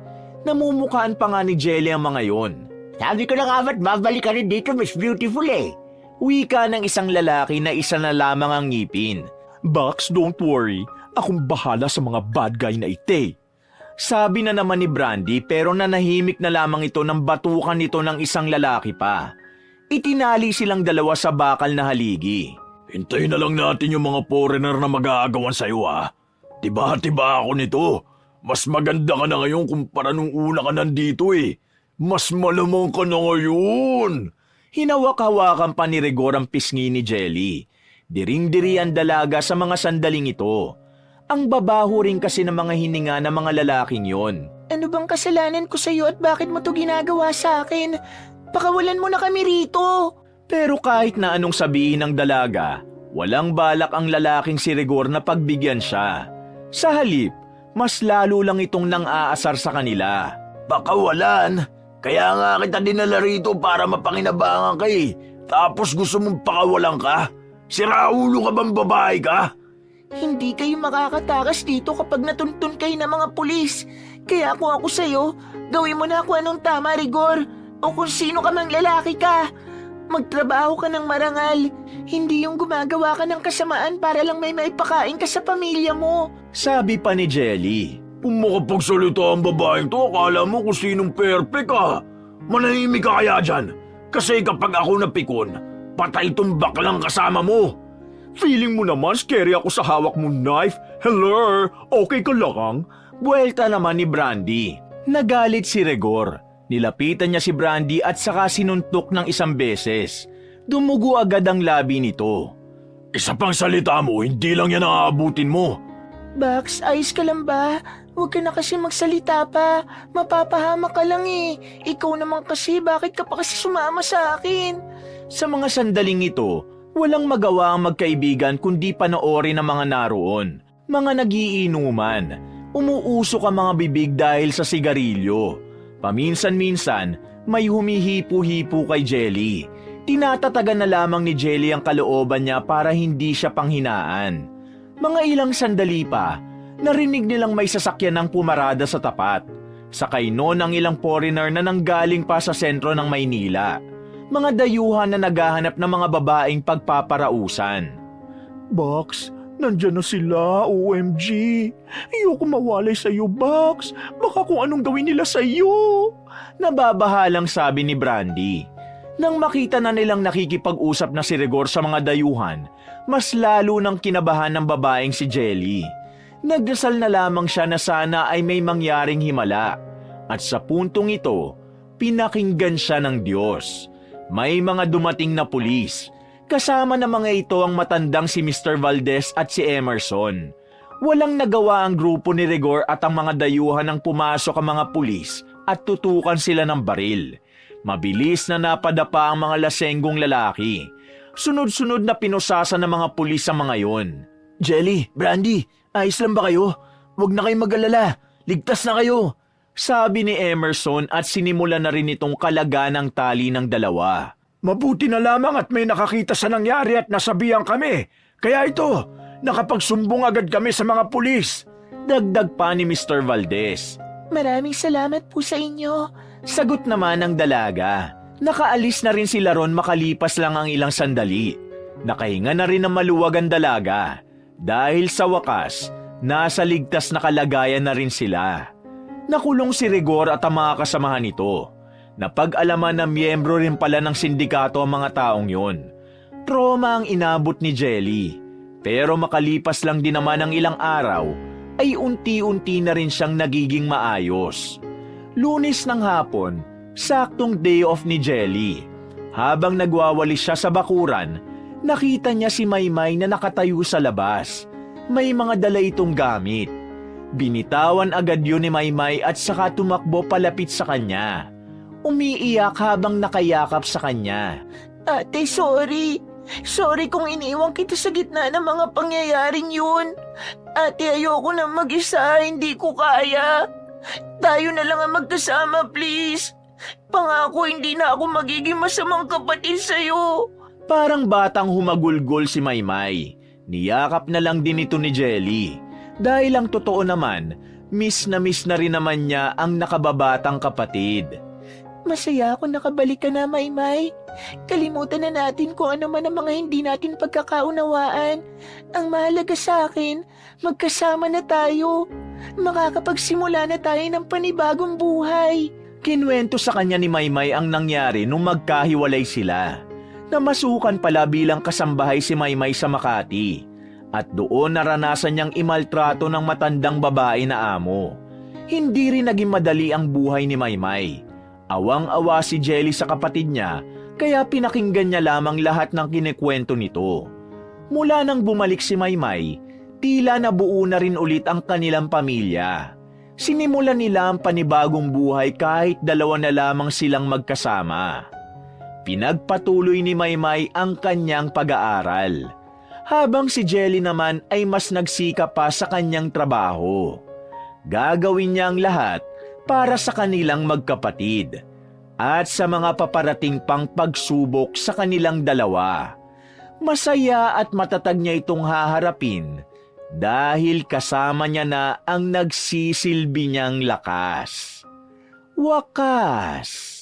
Namumukaan pa nga ni Jelly ang mga yon. Sabi ko na nga ba't babalik ka rin dito, Miss Beautiful eh. Wika ng isang lalaki na isa na lamang ang ngipin. Bax, don't worry. Akong bahala sa mga bad guy na ite. Sabi na naman ni Brandy pero nanahimik na lamang ito nang batukan nito ng isang lalaki pa. Itinali silang dalawa sa bakal na haligi. Hintayin na lang natin yung mga foreigner na mag-aagawan sa'yo Tiba-tiba ako nito. Mas maganda ka na ngayon kumpara nung una ka nandito eh. Mas malamang ka na ngayon. Hinawak-hawakan pa ni Rigor ang pisngi ni Jelly. Diring-diri ang dalaga sa mga sandaling ito. Ang babaho rin kasi ng mga hininga ng mga lalaking yon. Ano bang kasalanan ko sa'yo at bakit mo to ginagawa sa akin? Pakawalan mo na kami rito. Pero kahit na anong sabihin ng dalaga, walang balak ang lalaking si Rigor na pagbigyan siya. Sa halip, mas lalo lang itong nang-aasar sa kanila. Pakawalan. Kaya nga kita dinala rito para mapanginabangan ka eh. Tapos gusto mong pakawalan ka? Siraulo ka bang babae ka? Hindi kayo makakatakas dito kapag natuntun kayo ng mga pulis. Kaya kung ako sa'yo, gawin mo na kung anong tama, Rigor. O kung sino ka mang lalaki ka. Magtrabaho ka ng marangal. Hindi yung gumagawa ka ng kasamaan para lang may maipakain ka sa pamilya mo. Sabi pa ni Jelly. Kung makapagsalita ang babaeng to, akala mo kung sinong perfect ka. Manahimik ka kaya dyan. Kasi kapag ako napikon, patay itong baklang kasama mo. Feeling mo naman scary ako sa hawak mong knife. Hello, okay ka lang? Buwelta naman ni Brandy. Nagalit si Rigor. Nilapitan niya si Brandy at saka sinuntok ng isang beses. Dumugo agad ang labi nito. Isa pang salita mo, hindi lang yan ang aabutin mo. Bax, ayos ka lang ba? Huwag ka na kasi magsalita pa. Mapapahama ka lang eh. Ikaw naman kasi, bakit ka pa kasi sumama sa akin? Sa mga sandaling ito, walang magawa ang magkaibigan kundi panoorin ang mga naroon. Mga nagiinuman. Umuusok ang mga bibig dahil sa sigarilyo. Paminsan-minsan, may humihipo-hipo kay Jelly. Tinatatagan na lamang ni Jelly ang kalooban niya para hindi siya panghinaan. Mga ilang sandali pa, narinig nilang may sasakyan ng pumarada sa tapat. Sakay noon ang ilang foreigner na nanggaling pa sa sentro ng Maynila. Mga dayuhan na naghahanap ng mga babaeng pagpaparausan. Box, nandyan na sila, OMG. Ayoko mawalay sa'yo, Box. Baka kung anong gawin nila sa'yo. Nababahalang sabi ni Brandy. Nang makita na nilang nakikipag-usap na si Rigor sa mga dayuhan, mas lalo nang kinabahan ng babaeng si Jelly. Nagdasal na lamang siya na sana ay may mangyaring himala. At sa puntong ito, pinakinggan siya ng Diyos. May mga dumating na pulis. Kasama na mga ito ang matandang si Mr. Valdez at si Emerson. Walang nagawa ang grupo ni Rigor at ang mga dayuhan nang pumasok ang mga pulis at tutukan sila ng baril. Mabilis na napadapa ang mga lasenggong lalaki. Sunod-sunod na pinusasan ng mga pulis ang mga yon. Jelly, Brandy, ayos lang ba kayo? Huwag na kayong mag-alala. Ligtas na kayo. Sabi ni Emerson at sinimula na rin itong kalaga ng tali ng dalawa. Mabuti na lamang at may nakakita sa nangyari at nasabihan kami. Kaya ito, nakapagsumbong agad kami sa mga pulis. Dagdag pa ni Mr. Valdez. Maraming salamat po sa inyo. Sagot naman ng dalaga. Nakaalis na rin sila ron makalipas lang ang ilang sandali. Nakahinga na rin ang maluwag ang dalaga. Dahil sa wakas, nasa ligtas na kalagayan na rin sila. Nakulong si Rigor at ang mga kasamahan nito. Napag-alaman na miyembro rin pala ng sindikato ang mga taong yon. Trauma ang inabot ni Jelly. Pero makalipas lang din naman ng ilang araw, ay unti-unti na rin siyang nagiging maayos. Lunes ng hapon, saktong day off ni Jelly. Habang nagwawalis siya sa bakuran, nakita niya si Maymay na nakatayo sa labas. May mga dala itong gamit. Binitawan agad yun ni Maymay at saka tumakbo palapit sa kanya. Umiiyak habang nakayakap sa kanya. Ate, sorry. Sorry kung iniwan kita sa gitna ng mga pangyayaring yun. Ate, ayoko na mag-isa. Hindi ko kaya. Tayo na lang ang magkasama, please. Pangako hindi na ako magiging masamang kapatid sa'yo. Parang batang humagulgol si Maymay. Niyakap na lang din ito ni Jelly. Dahil ang totoo naman, miss na rin naman niya ang nakababatang kapatid. Masaya ako nakabalik ka na, Maymay. Kalimutan na natin kung ano man ang mga hindi natin pagkakaunawaan. Ang mahalaga sa akin, magkasama na tayo. Makakapagsimula na tayo ng panibagong buhay. Kinwento sa kanya ni Maymay ang nangyari nung magkahiwalay sila. Namasukan pala bilang kasambahay si Maymay sa Makati. At doon naranasan niyang imaltrato ng matandang babae na amo. Hindi rin naging madali ang buhay ni Maymay. Awang-awa si Jelly sa kapatid niya, kaya pinakinggan niya lamang lahat ng kinikwento nito. Mula nang bumalik si Maymay, tila nabuo na rin ulit ang kanilang pamilya. Sinimulan nila ang panibagong buhay kahit dalawa na lamang silang magkasama. Pinagpatuloy ni Maymay ang kanyang pag-aaral. Habang si Jelly naman ay mas nagsika pa sa kanyang trabaho. Gagawin niya ang lahat para sa kanilang magkapatid at sa mga paparating pang pagsubok sa kanilang dalawa. Masaya at matatag niya itong haharapin dahil kasama niya na ang nagsisilbi niyang lakas. Wakas!